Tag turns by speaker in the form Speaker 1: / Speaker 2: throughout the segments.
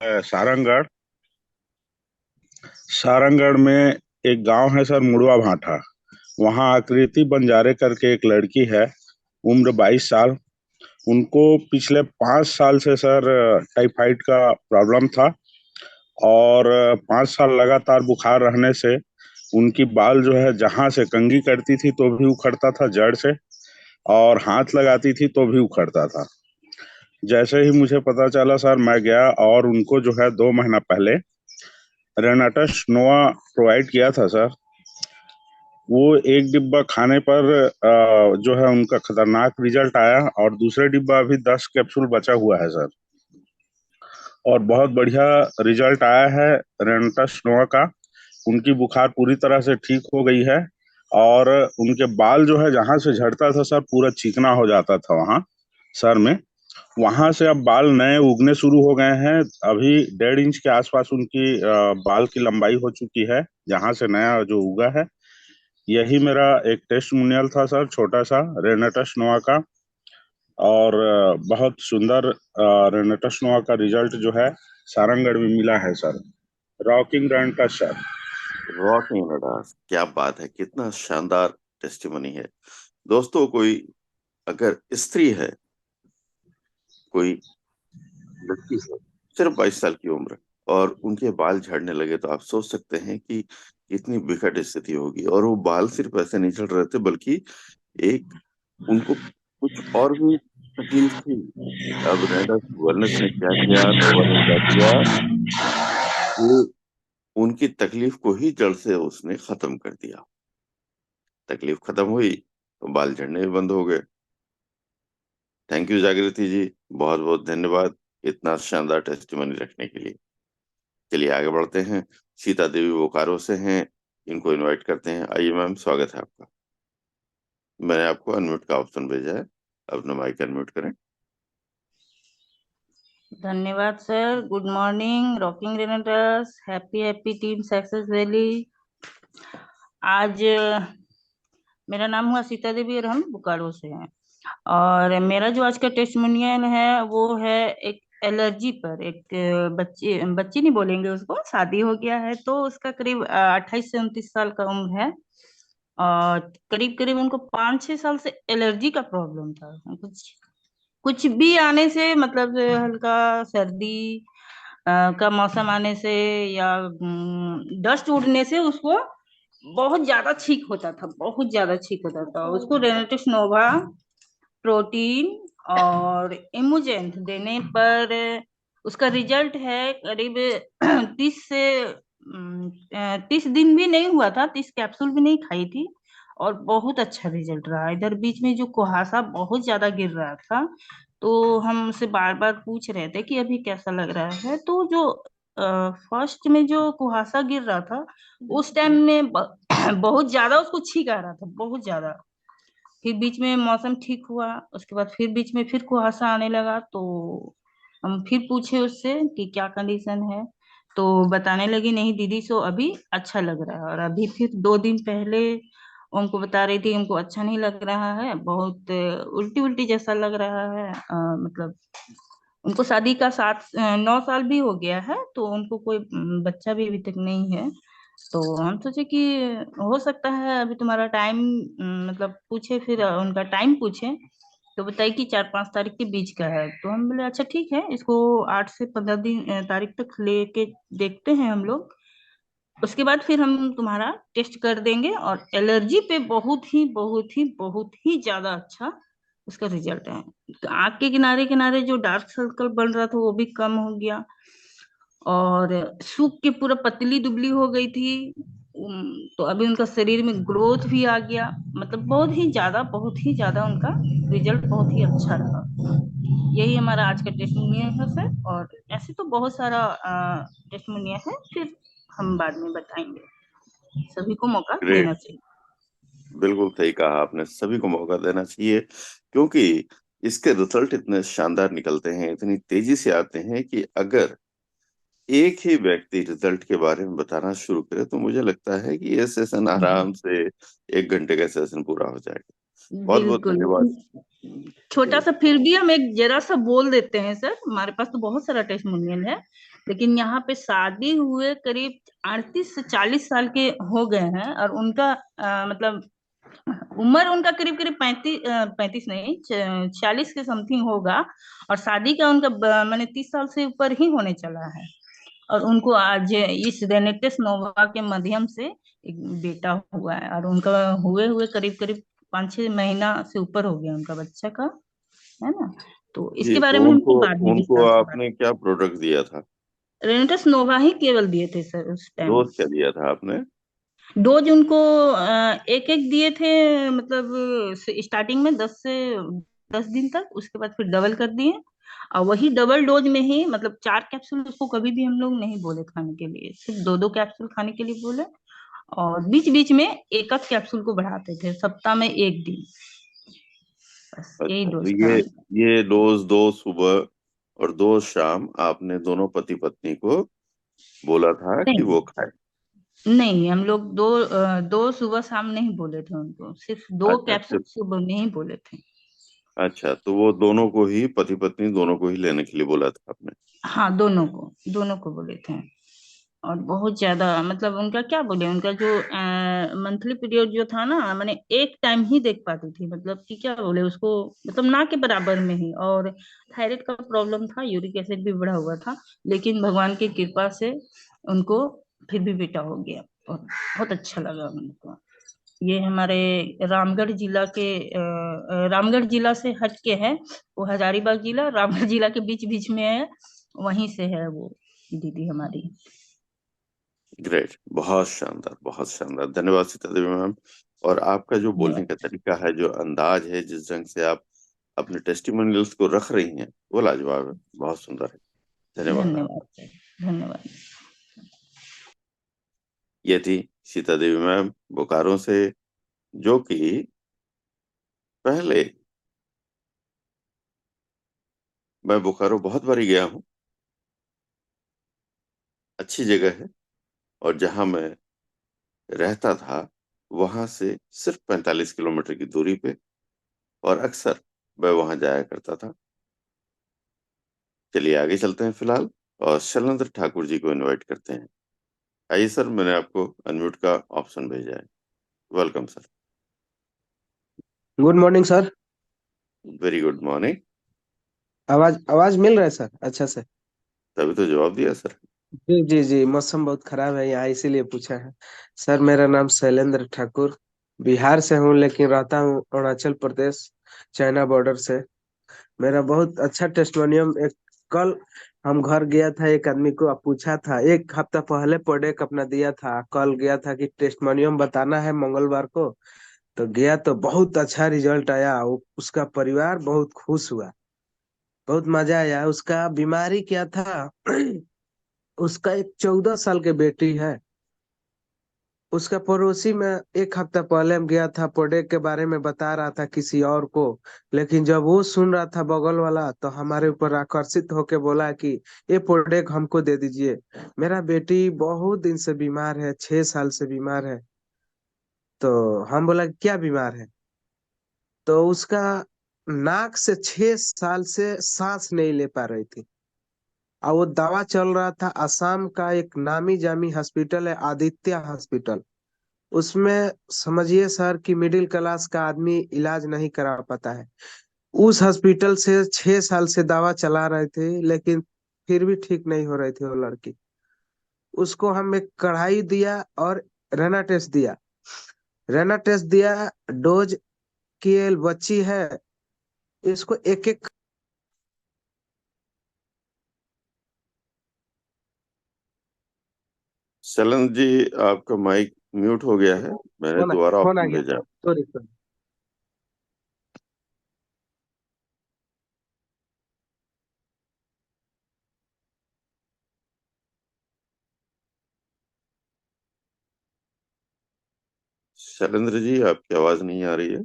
Speaker 1: सारंगढ़। सारंगढ़ में एक गांव है सर, मुड़वा भाठा। वहाँ आकृति बंजारे करके एक लड़की है, उम्र 22 साल। उनको पिछले 5 साल से सर टाइफाइड का प्रॉब्लम था। और 5 साल लगातार बुखार रहने से उनकी बाल जो है, जहां से कंघी करती थी तो भी उखड़ता था जड़ से, और हाथ लगाती थी तो भी उखड़ता था। जैसे ही मुझे पता चला सर, मैं गया और उनको जो है 2 महीना पहले रेनाटस नोवा प्रोवाइड किया था सर। वो एक डिब्बा खाने पर जो है उनका खतरनाक रिजल्ट आया, और दूसरे डिब्बा अभी 10 कैप्सूल बचा हुआ है सर। और बहुत बढ़िया रिजल्ट आया है रेनाटस नोवा का। उनकी बुखार पूरी तरह से ठीक हो गई है। और उनके बाल जो है, जहां से झड़ता था सर, पूरा चिकना हो जाता था वहां सर में। वहां से अब बाल नए उगने शुरू हो गए हैं। अभी 1.5 इंच के आसपास उनकी बाल की लंबाई हो चुकी है, जहां से नया जो उगा है। यही मेरा एक टेस्टिमोनियल था सर, छोटा सा रेनेटस नोवा का। और बहुत सुंदर रेनेटस नोवा का रिजल्ट जो है सारंगढ़ में मिला है sir. Rocking Renatus sir.
Speaker 2: Rocking Renatus, क्या बात है! कितना शानदार टेस्टिमनी है। दोस्तों, कोई अगर स्त्री है, कोई लड़की है, सिर्फ 22 साल की उम्र, और उनके बाल झड़ने लगे, तो आप सोच सकते हैं कि कितनी विकट स्थिति होगी। और वो बाल सिर्फ ऐसे नहीं झड़ रहे थे, बल्कि एक उनको कुछ और भी तकलीफ थी। अब रेडस वेलनेस ने क्या किया, नोवा ने क्या किया, कि उनकी तकलीफ को ही जड़ से उसने खत्म कर दिया। तकलीफ खत्म हुई तो बाल झड़ने भी बंद हो गए। थैंक यू जागृति जी, बहुत बहुत धन्यवाद इतना शानदार टेस्टिमनी रखने के लिए। चलिए आगे बढ़ते हैं। सीता देवी बोकारो से हैं, इनको इनवाइट करते हैं। आइए मैम, स्वागत है आपका। मैंने आपको अनम्यूट का ऑप्शन भेजा है, अपना माइक अनम्यूट करें।
Speaker 3: धन्यवाद sir. Good morning rocking Renatus, happy happy team success valley. आज मेरा नाम हुआ सीता देवी और हम बोकारो से हैं। और मेरा जो आज का टेस्टिमोनियल है वो है एक एलर्जी पर। एक बच्ची बच्ची नहीं बोलेंगे उसको, शादी हो गया है, तो उसका करीब 28 से 29 साल का उम्र है। और करीब करीब उनको 5-6 साल से एलर्जी का प्रॉब्लम था। कुछ कुछ भी आने से, मतलब हल्का सर्दी का मौसम आने से या डस्ट उड़ने से उसको बहुत ज्यादा छींक होता था, बहुत ज्यादा छींक होता था। उसको रेनेटिस नोवा, प्रोटीन और इमुजेंट देने पर उसका रिजल्ट है करीब 30 दिन भी नहीं हुआ था, 30 कैप्सूल भी नहीं खाई थी, और बहुत अच्छा रिजल्ट रहा। इधर बीच में जो कुहासा बहुत ज्यादा गिर रहा था, तो हम उसे बार बार पूछ रहे थे कि अभी कैसा लग रहा है। तो जो फर्स्ट में जो कुहासा गिर रहा था उस टाइम में बहुत ज्यादा उसको छींक आ रहा था, बहुत ज्यादा। फिर बीच में मौसम ठीक हुआ, उसके बाद फिर बीच में फिर कुहासा आने लगा, तो हम फिर पूछे उससे कि क्या कंडीशन है। तो बताने लगी, नहीं दीदी सो अभी अच्छा लग रहा है। और अभी फिर 2 दिन पहले उनको बता रही थी उनको अच्छा नहीं लग रहा है, बहुत उल्टी उल्टी जैसा लग रहा है। मतलब उनको शादी का 9 साल भी हो गया है, तो उनको कोई बच्चा भी अभी तक नहीं है। तो हम सोचे कि हो सकता है अभी तुम्हारा टाइम, मतलब पूछे, फिर उनका टाइम पूछे, तो बताइए कि 4-5 तारीख के बीच का है। तो हम बोले अच्छा ठीक है, इसको 8 से 15 दिन तारीख तक लेके देखते हैं हम लोग। उसके बाद फिर हम तुम्हारा टेस्ट कर देंगे। और एलर्जी पे बहुत ही बहुत ही बहुत ही ज्यादा अच्छा उसका रिजल्ट है। तो आँख के किनारे किनारे जो डार्क सर्कल बन रहा था वो भी कम हो गया, और सूख के पूरा पतली दुबली हो गई थी। तो अभी उनका शरीर में ग्रोथ भी आ गया। मतलब बहुत ही ज्यादा उनका रिजल्ट बहुत ही अच्छा रहा। यही हमारा आज का टेस्टिमोनियल है सर। और ऐसे तो बहुत सारा टेस्टिमोनियल है, फिर हम बाद में बताएंगे। सभी को मौका देना
Speaker 2: ग्रेट,
Speaker 3: चाहिए।
Speaker 2: बिल्कुल सही कहा आपने, सभी को मौका देना चाहिए। क्योंकि इसके रिजल्ट इतने शानदार निकलते हैं, इतनी तेजी से आते हैं, कि अगर एक ही व्यक्ति रिजल्ट के बारे में बताना शुरू करे तो मुझे लगता है कि ये सेशन आराम से 1 घंटे का सेशन पूरा हो जाएगा। बहुत बहुत
Speaker 3: बिल्कुल।
Speaker 2: धन्यवाद।
Speaker 3: छोटा सा फिर भी हम एक जरा सा बोल देते हैं सर, हमारे पास तो बहुत सारा टेस्टिमोनियल है। लेकिन यहाँ पे शादी हुए करीब 38 से 40 साल के हो गए हैं, और उनका मतलब उम्र उनका करीब करीब 35 नहीं 40 के समथिंग होगा। और शादी का उनका माने 30 साल से ऊपर ही होने चला है। और उनको आज इस रेनेटेस नोवा के माध्यम से एक बेटा हुआ है, और उनका हुए हुए करीब करीब 5-6 महीना से ऊपर हो गया उनका बच्चा का, है ना। तो
Speaker 2: जी,
Speaker 3: इसके बारे
Speaker 2: तो
Speaker 3: में हम
Speaker 2: उनको
Speaker 3: बाद में
Speaker 2: उनको
Speaker 3: विस्तार से बात।
Speaker 2: आपने क्या प्रोडक्ट दिया था?
Speaker 3: रेनेटेस नोवा ही केवल दिए थे सर उस टाइम।
Speaker 2: डोज क्या दिया था आपने?
Speaker 3: डोज उनको एक एक दिए थे, मतलब स्टार्टिंग में 10 दिन तक, उसके बाद फिर डबल कर दिए। और वही डबल डोज में ही मतलब 4 कैप्सूल उसको कभी भी हम लोग नहीं बोले खाने के लिए, सिर्फ 2-2 कैप्सूल खाने के लिए बोले। और बीच बीच में एक एक कैप्सूल को बढ़ाते थे, सप्ताह में एक दिन। बस यही
Speaker 2: अच्छा, तो
Speaker 3: डोज था उनका।
Speaker 2: ये डोज, दो सुबह और दो शाम, आपने दोनों पति पत्नी को बोला था कि
Speaker 3: नहीं
Speaker 2: वो खाए?
Speaker 3: नहीं, हम लोग दो सुबह शाम नहीं बोले थे उनको, सिर्फ दो
Speaker 2: अच्छा,
Speaker 3: कैप्सूल सुबह में ही बोले थे।
Speaker 2: अच्छा, तो वो दोनों को ही, पति पत्नी दोनों को ही लेने के लिए बोला था आपने?
Speaker 3: हाँ, दोनों को बोले थे। और बहुत ज्यादा मतलब उनका क्या बोले, उनका जो मंथली पीरियड जो था ना, मैंने एक टाइम ही देख पाती थी, मतलब कि क्या बोले उसको, मतलब ना के बराबर में ही। और थायराइड का प्रॉब्लम था, यूरिक एसिड भी बढ़ा हुआ था, लेकिन भगवान की कृपा से उनको फिर भी बेटा हो गया। और बहुत अच्छा लगा उनको। ये हमारे रामगढ़ जिला के रामगढ़ जिला से हट के है। वो हजारीबाग जिला रामगढ़ जिला के बीच बीच में है, वहीं से है वो दीदी हमारी।
Speaker 2: ग्रेट, बहुत शानदार, बहुत शानदार। धन्यवाद सीता देवी मैम। और आपका जो बोलने का
Speaker 3: धन्यवाद।
Speaker 2: तरीका है, जो अंदाज है, जिस ढंग से आप अपने टेस्टिमोनियल्स को रख रही हैं, वो लाजवाब है, बहुत सुंदर है। धन्यवाद
Speaker 3: धन्यवाद
Speaker 2: आपका।
Speaker 3: सर। धन्यवाद।
Speaker 2: ये थी सीता देवी मैम बोकारो से, जो कि पहले, मैं बोकारो बहुत बारी गया हूँ, अच्छी जगह है। और जहां मैं रहता था, वहां से सिर्फ 45 किलोमीटर की दूरी पे, और अक्सर मैं वहां जाया करता था। चलिए आगे चलते हैं फिलहाल, और शैलेंद्र ठाकुर जी को इनवाइट करते हैं। आइए सर, मैंने आपको अनम्यूट का ऑप्शन भेजा है। Welcome sir.
Speaker 4: Good morning sir.
Speaker 2: Very good morning.
Speaker 4: आवाज आवाज मिल रहा है सर अच्छा से?
Speaker 2: तभी तो जवाब दिया सर।
Speaker 4: जी जी जी, मौसम बहुत खराब है यहाँ इसीलिए पूछा है। सर मेरा नाम शैलेंद्र ठाकुर, बिहार से हूँ लेकिन रहता हूँ अरुणाचल प्रदेश, चाइना बॉर्डर से। मेरा बहुत अच्छा टेस्टोनियम एक, कल हम घर गया था, एक आदमी को पूछा था, एक हफ्ता पहले प्रोडक्ट अपना दिया था, कल गया था कि टेस्टोनियम बताना है मंगलवार को। तो गया तो बहुत अच्छा रिजल्ट आया, उसका परिवार बहुत खुश हुआ, बहुत मजा आया। उसका बीमारी क्या था उसका एक 14 साल की बेटी है। उसका पड़ोसी में एक हफ्ता पहले हम गया था, प्रोडक्ट के बारे में बता रहा था किसी और को, लेकिन जब वो सुन रहा था बगल वाला, तो हमारे ऊपर आकर्षित होके बोला कि ये प्रोडक्ट हमको दे दीजिए। मेरा बेटी बहुत दिन से बीमार है, 6 साल से बीमार है। तो हम बोला क्या बीमार है? तो उसका नाक से 6 साल से सांस नहीं ले पा रही थी, और वो दवा चल रहा था असम का एक नामी जामी हॉस्पिटल है, आदित्य हॉस्पिटल। उसमें समझिए सर कि मिडिल क्लास का आदमी इलाज नहीं करा पाता है। उस हॉस्पिटल से 6 साल से दवा चला रहे थे, लेकिन फिर भी ठीक नहीं हो रही थी वो लड़की। उसको हम एक कढ़ाई दिया और रेना टेस्ट दिया। रेना टेस्ट दिया, डोज की बच्ची है, इसको एक एक।
Speaker 2: शैलेंद्र जी, आपका माइक म्यूट हो गया है, मैंने
Speaker 4: फोन
Speaker 2: दोबारा
Speaker 4: फोन आ
Speaker 2: ऑप्शन
Speaker 4: गया
Speaker 2: भेजा।
Speaker 4: था, सॉरी सर।
Speaker 2: शैलेंद्र जी, आपकी आवाज नहीं आ रही है।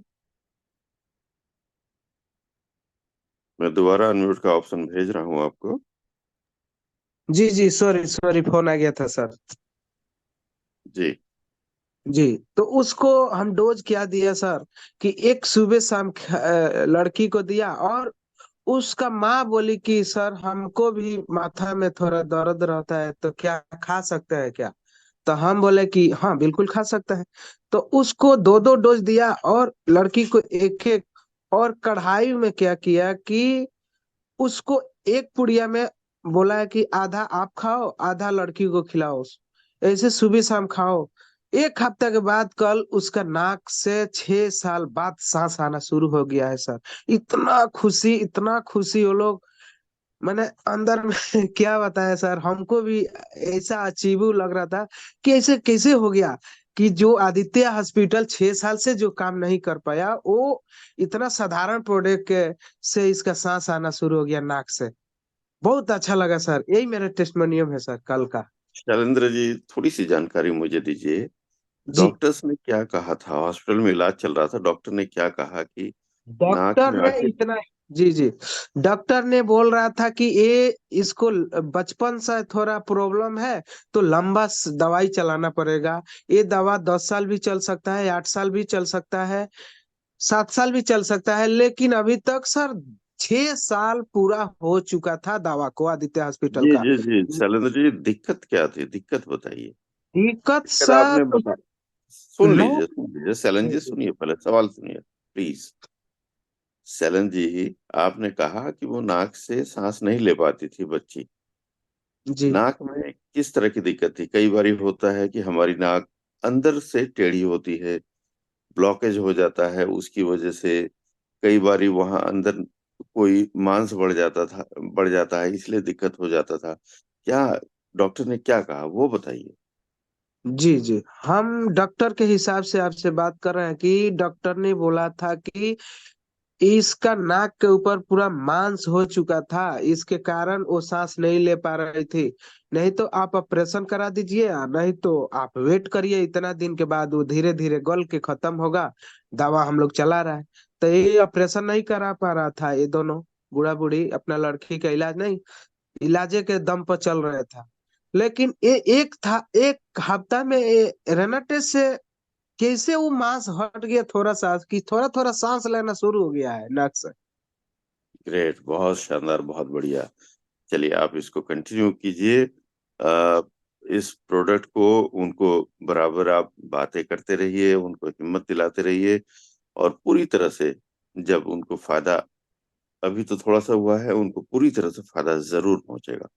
Speaker 2: मैं दोबारा अनम्यूट का ऑप्शन भेज रहा हूँ आपको।
Speaker 4: जी जी, सॉरी सॉरी, फोन आ गया था सर।
Speaker 2: जी।
Speaker 4: जी, तो उसको हम डोज क्या दिया सर कि एक सुबह शाम लड़की को दिया, और उसका माँ बोली कि सर हमको भी माथा में थोड़ा दर्द रहता है, तो क्या खा सकते हैं क्या? तो हम बोले कि हाँ बिल्कुल खा सकता है। तो उसको दो दो डोज दिया और लड़की को एक एक। और कढ़ाई में क्या किया कि उसको एक पुड़िया में बोला है कि आधा आप खाओ आधा लड़की को खिलाओ। ऐसे सुबह शाम खाओ। एक हफ्ते के बाद कल उसका नाक से 6 साल बाद सांस आना शुरू हो गया है सर। इतना खुशी वो लोग। मैंने अंदर में क्या बताया सर, हमको भी ऐसा अचीव लग रहा था कि ऐसे कैसे हो गया कि जो आदित्य हॉस्पिटल 6 साल से जो काम नहीं कर पाया, वो इतना साधारण प्रोडक्ट से इसका सांस आना शुरू हो गया नाक से। बहुत अच्छा लगा सर, यही मेरा टेस्टिमोनियम है सर कल का।
Speaker 2: शैलेंद्र जी, थोड़ी सी जानकारी मुझे दीजिए।
Speaker 4: जी।
Speaker 2: डॉक्टर्स ने क्या कहा था? हॉस्पिटल में इलाज चल रहा था, डॉक्टर ने क्या कहा कि नाक
Speaker 4: डॉक्टर
Speaker 2: में
Speaker 4: ने
Speaker 2: आखिर?
Speaker 4: इतना जी जी, डॉक्टर ने बोल रहा था कि ये इसको बचपन से थोड़ा प्रॉब्लम है, तो लंबा दवाई चलाना पड़ेगा। ये दवा 10 साल भी चल सकता है, 8 साल भी चल सकता है, 7 साल भी चल सकता है। लेकिन अभी तक सर 6 साल पूरा हो चुका था दवा को आदित्य हॉस्पिटल
Speaker 2: जी
Speaker 4: का।
Speaker 2: जी जी, शैलेंद्र जी, दिक्कत क्या थी? दिक्कत बताइए।
Speaker 4: दिक्कत
Speaker 2: दिक्कत
Speaker 4: सर
Speaker 2: आपने बता,
Speaker 4: नो।
Speaker 2: सुन लीजिए शैलेंद्र
Speaker 4: जी
Speaker 2: जी,
Speaker 4: जी
Speaker 2: सुनिए, पहले सवाल सुनिए प्लीज। शैलेंद्र जी, आपने कहा कि वो नाक से सांस नहीं ले पाती थी बच्ची।
Speaker 4: जी
Speaker 2: नाक में किस तरह की दिक्कत थी? कई बार होता है कि हमारी नाक अंदर से टेढ़ी होती है, ब्लॉकेज हो जाता है उसकी वजह से। कई बार वहां अंदर कोई मांस बढ़ जाता है, इसलिए दिक्कत हो जाता था। क्या डॉक्टर ने क्या कहा वो बताइए।
Speaker 4: जी जी, हम डॉक्टर के हिसाब से आपसे बात कर रहे हैं कि डॉक्टर ने बोला था कि इसका नाक के ऊपर पूरा मांस हो चुका था, इसके कारण वो सांस नहीं ले पा रही थी। नहीं तो आप ऑपरेशन करा दीजिए, नहीं तो आप वेट करिए, इतना दिन के बाद वो धीरे धीरे गल के खत्म होगा। दवा हम लोग चला रहा है। तो ये ऑपरेशन नहीं करा पा रहा था, ये दोनों बूढ़ा बूढ़ी अपना लड़की का इलाज नहीं, इलाजे के दम पर चल रहा था। लेकिन ये एक था, एक हफ्ता में रेनाटेस से कैसे वो मांस हट गया थोड़ा सा, कि थोड़ा थोड़ा सांस लेना शुरू हो गया है नाक से।
Speaker 2: ग्रेट, बहुत शानदार, बहुत बढ़िया। चलिए आप इसको कंटिन्यू कीजिए। अ, इस प्रोडक्ट को उनको बराबर आप बातें करते रहिए, उनको हिम्मत दिलाते रहिए, और पूरी तरह से जब उनको फायदा, अभी तो थोड़ा सा हुआ है, उनको पूरी तरह से फायदा जरूर पहुंचेगा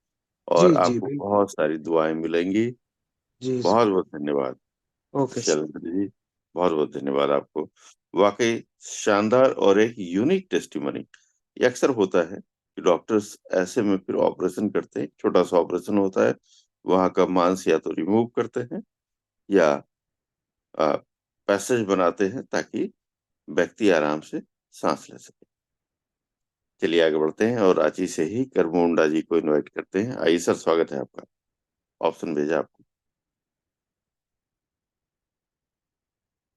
Speaker 2: और
Speaker 4: जी जी
Speaker 2: आपको
Speaker 4: बिल्कुल।
Speaker 2: बहुत सारी दुआएं मिलेंगी।
Speaker 4: जी जी।
Speaker 2: बहुत बहुत धन्यवाद
Speaker 4: ओके सर।
Speaker 2: शैलेंद्र जी, बहुत बहुत धन्यवाद आपको। वाकई शानदार और एक यूनिक टेस्टिमनी। ये अक्सर होता है कि डॉक्टर्स ऐसे में फिर ऑपरेशन करते हैं, छोटा सा ऑपरेशन होता है, वहां का मांस या तो रिमूव करते हैं या पैसेज बनाते हैं ताकि व्यक्ति आराम से सांस ले सके। चलिए आगे बढ़ते हैं और रांची से ही कर्मू मुंडा जी को इनवाइट करते हैं। आइए सर, स्वागत है आपका। ऑप्शन भेजा आपको।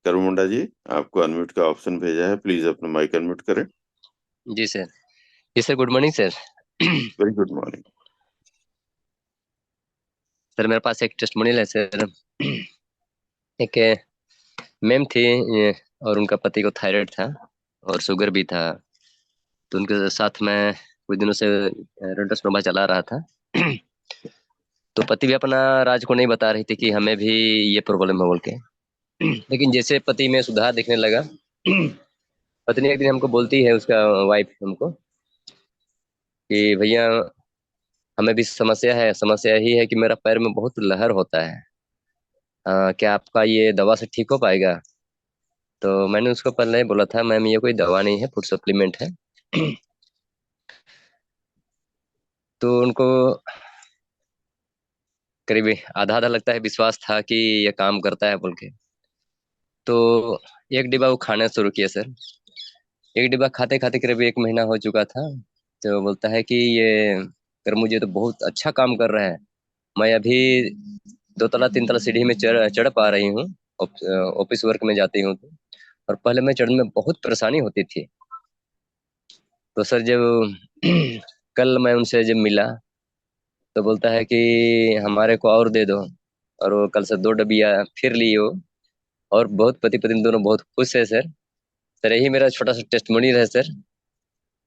Speaker 2: कर्मू मुंडा जी, आपको अनम्यूट का ऑप्शन भेजा है, प्लीज अपना माइक अनम्यूट करें।
Speaker 5: जी सर। जी sir, good morning sir.
Speaker 2: Very good morning.
Speaker 5: Sir मेरे पास एक टेस्टिमोनियल है सर। एक मैम थी, और उनका पति को थायराइड था और शुगर भी था। तो उनके साथ में कुछ दिनों से रेडोस्नोवा चला रहा था। तो पति भी अपना राज को नहीं बता रही थी कि हमें भी ये प्रॉब्लम है बोल के। लेकिन जैसे पति में सुधार दिखने लगा, पत्नी एक दिन हमको बोलती है, उसका वाइफ हमको, कि भैया हमें भी समस्या है। समस्या यही है कि मेरा पैर में बहुत लहर होता है। क्या आपका ये दवा से ठीक हो पाएगा? तो मैंने उसको पहले ही बोला था, मैम ये कोई दवा नहीं है, फूड सप्लीमेंट है। तो उनको करीब आधा आधा लगता है, विश्वास था कि ये काम करता है बोल के। तो एक डिब्बा वो खाना शुरू किया सर। एक डिब्बा खाते खाते करीब 1 महीना हो चुका था। तो बोलता है कि ये कर, मुझे तो बहुत अच्छा काम कर रहा है। मैं अभी 2 तला 3 तला सीढ़ी में चढ़ चढ़ पा रही हूँ। ऑफिस वर्क में जाती हूँ तो। और पहले मैं चढ़ने में बहुत परेशानी होती थी। तो सर जब कल मैं उनसे जब मिला, तो बोलता है कि हमारे को और दे दो। और वो कल से 2 डब्बिया फिर ली हो। और बहुत पति पत्नी दोनों बहुत खुश है सर। सर यही मेरा छोटा सा टेस्टमोनी है सर।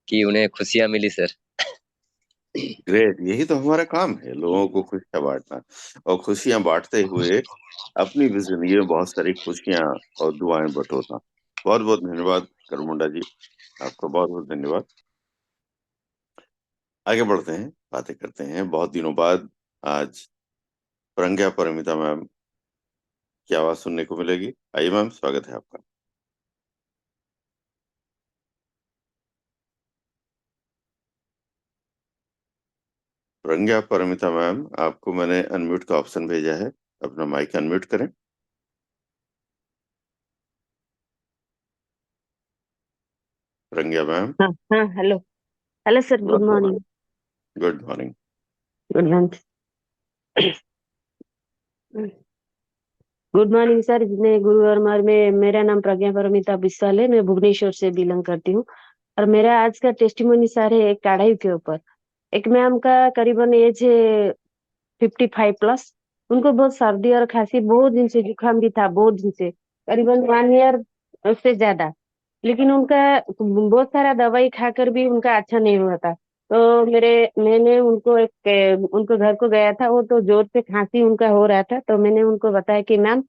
Speaker 5: कि उन्हें खुशियां मिली सर।
Speaker 2: ग्रेट, यही तो हमारा काम है, लोगों को खुशियां बांटना। और खुशियां बांटते हुए अपनी भी जिंदगी में बहुत सारी खुशियां और दुआएं बटोरना। बहुत बहुत धन्यवाद करमुंडा जी, आपका बहुत बहुत धन्यवाद। आगे बढ़ते हैं, बातें करते हैं। बहुत दिनों बाद आज प्रज्ञा परमिता मैम की आवाज सुनने को मिलेगी। आइए मैम, स्वागत है आपका। प्रज्ञा परमिता मैम, आपको मैंने अनम्यूट का ऑप्शन भेजा है, अपना माइक अनम्यूट करें। प्रज्ञा मैम।
Speaker 6: हाँ हाँ, hello. Hello sir, good morning.
Speaker 2: Good morning.
Speaker 6: Good lunch. Good morning sir. मैं गुरु और में मेरा नाम प्रज्ञा परमिता बिस्वाल है। मैं भुवनेश्वर से बिलोंग करती हूँ। और मेरा आज का टेस्टिमोनी सर है एक कढ़ाई के ऊपर। एक मैम का करीबन एज है 55+। उनको बहुत सर्दी और खांसी, बहुत दिन से जुकाम भी था, बहुत दिन से, करीबन 1 ईयर से ज्यादा। लेकिन उनका बहुत सारा दवाई खाकर भी उनका अच्छा नहीं हुआ था। तो मैंने उनको घर को गया था, वो तो जोर से खांसी उनका हो रहा था। तो मैंने उनको बताया कि मैम,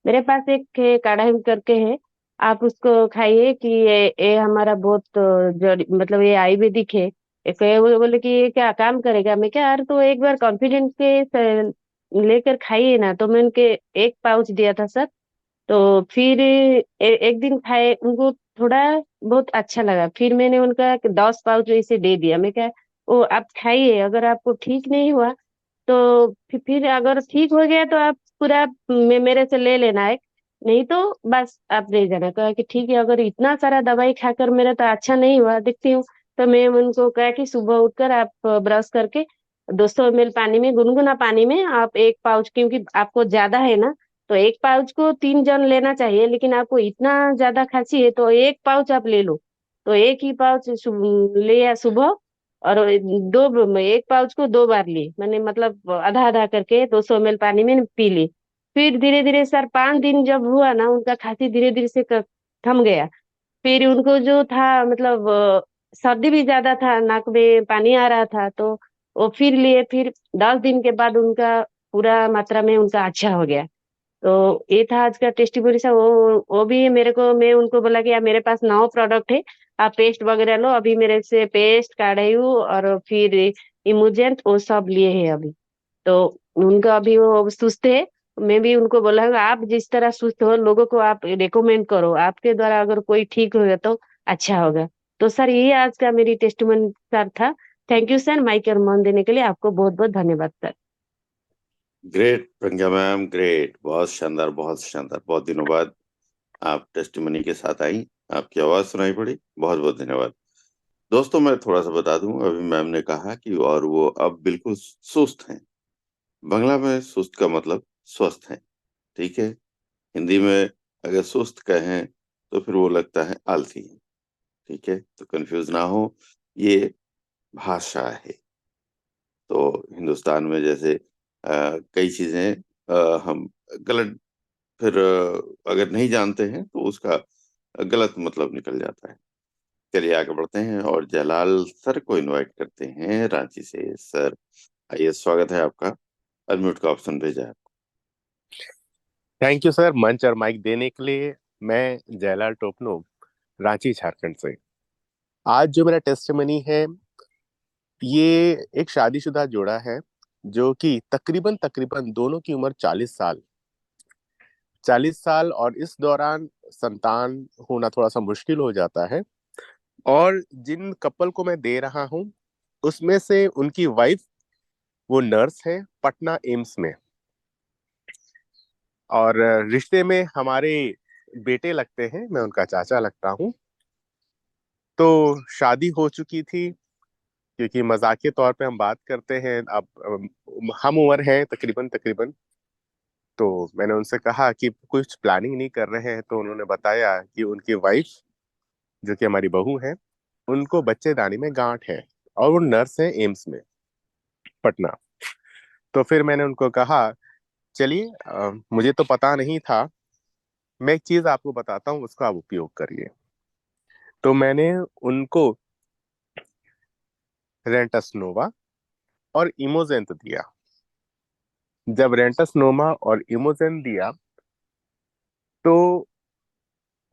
Speaker 6: मेरे पास एक काढ़ा करके है, आप उसको खाइए कि ये हमारा बहुत जड़ी, मतलब ये आयुर्वेदिक है। एक वो बोले कि ये क्या काम करेगा। मैं क्या, यार तो एक बार कॉन्फिडेंस के लेकर खाइए ना। तो मैं उनके एक पाउच दिया था सर। तो फिर एक दिन खाए, उनको थोड़ा बहुत अच्छा लगा। फिर मैंने उनका 10 पाउच वैसे दे दिया। मैं क्या, वो आप खाइए, अगर आपको ठीक नहीं हुआ तो फिर अगर ठीक हो गया तो आप पूरा मेरे से ले लेना है, नहीं तो बस आप ले जाना। कहा कि ठीक है, अगर इतना सारा दवाई खाकर मेरा तो अच्छा नहीं हुआ, देखती हूँ। तो मैं उनको कहा कि सुबह उठकर आप ब्रश करके 200 ml पानी में, गुनगुना पानी में आप एक पाउच, क्योंकि आपको ज्यादा है ना, तो एक पाउच को 3 जन लेना चाहिए। लेकिन आपको इतना ज्यादा खांसी है तो एक पाउच आप ले लो। तो एक ही पाउच लिया सुबह। और एक पाउच को 2 बार ली मैंने, मतलब आधा आधा करके 200 ml पानी में पी ली। फिर धीरे धीरे सर 5 दिन जब हुआ ना, उनका खांसी धीरे धीरे से थम गया। फिर उनको जो था, मतलब सर्दी भी ज्यादा था, नाक में पानी आ रहा था। तो वो फिर लिए, फिर 10 दिन के बाद उनका पूरा मात्रा में उनका अच्छा हो गया। तो ये था आज का टेस्टिमोनी सा। वो भी मेरे को, मैं उनको बोला कि यार मेरे पास 9 प्रोडक्ट है, आप पेस्ट वगैरह लो। अभी मेरे से पेस्ट, काढ़ायु और फिर इमूजेंट वो सब लिए हैं अभी। तो उनका अभी वो सुस्त है। मैं भी उनको बोला आप जिस तरह सुस्त हो, लोगों को आप रिकमेंड करो, आपके द्वारा अगर कोई ठीक होगा तो अच्छा होगा। तो सर ये आज का मेरी टेस्टिमोनी सर था। थैंक यू सर, माइक और मन देने के लिए आपको बहुत बहुत धन्यवाद सर।
Speaker 2: ग्रेट प्रज्ञा मैम, ग्रेट, बहुत शानदार, बहुत शानदार। बहुत दिनों बाद आप टेस्टिमनी के साथ आई, आपकी आवाज सुनाई पड़ी, बहुत बहुत धन्यवाद। दोस्तों, मैं थोड़ा सा बता दूं, अभी मैम ने कहा कि और वो अब बिल्कुल सुस्त हैं। बांग्ला में सुस्त का मतलब स्वस्थ है, ठीक है। हिंदी में अगर सुस्त कहें तो फिर वो लगता है आलसी है, ठीक है। तो कंफ्यूज ना हो, ये भाषा है। तो हिंदुस्तान में जैसे कई चीजें हम गलत, फिर अगर नहीं जानते हैं तो उसका गलत मतलब निकल जाता है। चलिए आगे बढ़ते हैं और जयलाल सर को इनवाइट करते हैं रांची से। सर आइए, स्वागत है आपका। अनम्यूट का ऑप्शन भेजा है।
Speaker 7: थैंक यू सर, मंच और माइक देने के लिए। मैं जयलाल टोपनो, रांची झारखंड से। आज जो मेरा टेस्टिमनी है, ये एक शादीशुदा जोड़ा है, जो कि तकरीबन तकरीबन दोनों की उम्र 40 साल। 40 साल, और इस दौरान संतान होना थोड़ा सा मुश्किल हो जाता है। और जिन कपल को मैं दे रहा हूँ, उसमें से उनकी वाइफ वो नर्स है पटना एम्स में। और रिश्ते में हमारे बेटे लगते हैं, मैं उनका चाचा लगता हूँ। तो शादी हो चुकी थी, क्योंकि मजाक के तौर पे हम बात करते हैं। अब हम उम्र है तकरीबन तकरीबन। तो मैंने उनसे कहा कि कुछ प्लानिंग नहीं कर रहे हैं, तो उन्होंने बताया कि उनकी वाइफ, जो कि हमारी बहू है, उनको बच्चेदानी में गांठ है, और वो नर्स है एम्स में पटना। तो फिर मैंने उनको कहा, चलिए, मुझे तो पता नहीं था, मैं एक चीज आपको बताता हूँ, उसका आप उपयोग करिए। तो मैंने उनको रेंटस नोवा और इमोजेंट दिया। जब रेंटस नोवा और इमोजेंट दिया तो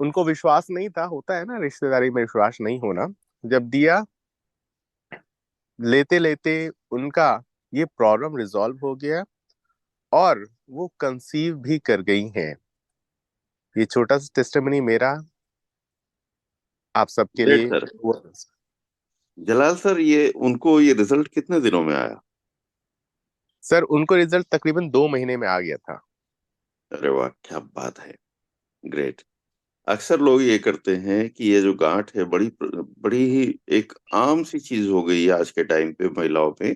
Speaker 7: उनको विश्वास नहीं था, होता है ना रिश्तेदारी में विश्वास नहीं होना। जब दिया, लेते लेते उनका ये प्रॉब्लम रिजॉल्व हो गया और वो कंसीव भी कर गई हैं। ये छोटा सा टेस्टिमनी मेरा आप सबके
Speaker 2: ग्रेट
Speaker 7: लिए।
Speaker 2: सर। जलाल सर, ये उनको ये रिजल्ट कितने दिनों में आया?
Speaker 7: सर उनको रिजल्ट तकरीबन 2 महीने में आ गया था।
Speaker 2: अरे वाह, क्या बात है, ग्रेट। अक्सर लोग ये करते हैं कि ये जो गांठ है बड़ी बड़ी ही एक आम सी चीज हो गई है आज के टाइम पे महिलाओं में,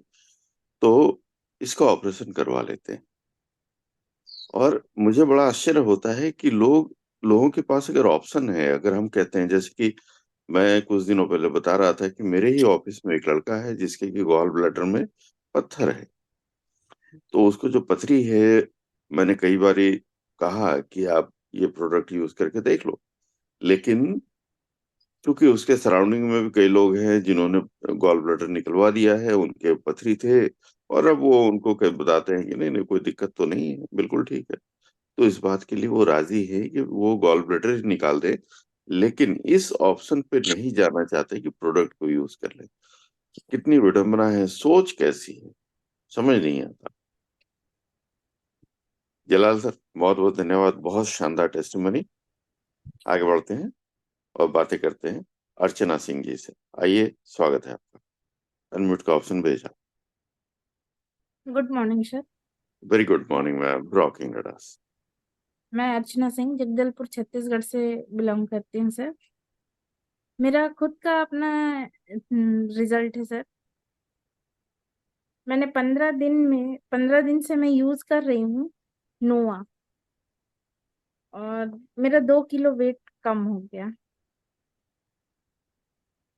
Speaker 2: तो इसका ऑपरेशन करवा लेते हैं। और मुझे बड़ा आश्चर्य होता है कि लोगों के पास अगर ऑप्शन है, अगर हम कहते हैं, जैसे कि मैं कुछ दिनों पहले बता रहा था कि मेरे ही ऑफिस में एक लड़का है जिसके कि गॉल ब्लैडर में पत्थर है। तो उसको जो पथरी है, मैंने कई बार कहा कि आप ये प्रोडक्ट यूज करके देख लो, लेकिन क्योंकि उसके सराउंडिंग में भी कई लोग हैं जिन्होंने गॉल ब्लैडर निकलवा दिया है, उनके पथरी थे, और अब वो उनको बताते हैं कि नहीं नहीं कोई दिक्कत तो नहीं है, बिल्कुल ठीक है। तो इस बात के लिए वो राजी है कि वो गॉल ब्लैडर ही निकाल दे, लेकिन इस ऑप्शन पे नहीं जाना चाहते कि प्रोडक्ट को यूज कर ले। कितनी विडंबना है, सोच कैसी है, समझ नहीं आता। जलाल सर, बहुत बहुत धन्यवाद, बहुत शानदार टेस्टिमनी। आगे बढ़ते हैं और बातें करते हैं अर्चना सिंह जी से। आइए, स्वागत है आपका। अनम्यूट का ऑप्शन भेजा।
Speaker 8: Good morning sir.
Speaker 2: Very good morning ma'am, rocking Renatus.
Speaker 8: मैं अर्चना सिंह जगदलपुर छत्तीसगढ़ से बिलोंग करती हूँ सर। मेरा खुद का अपना रिजल्ट है सर। मैंने 15 दिन से मैं यूज कर रही हूँ नोवा, और मेरा 2 किलो वेट कम हो गया।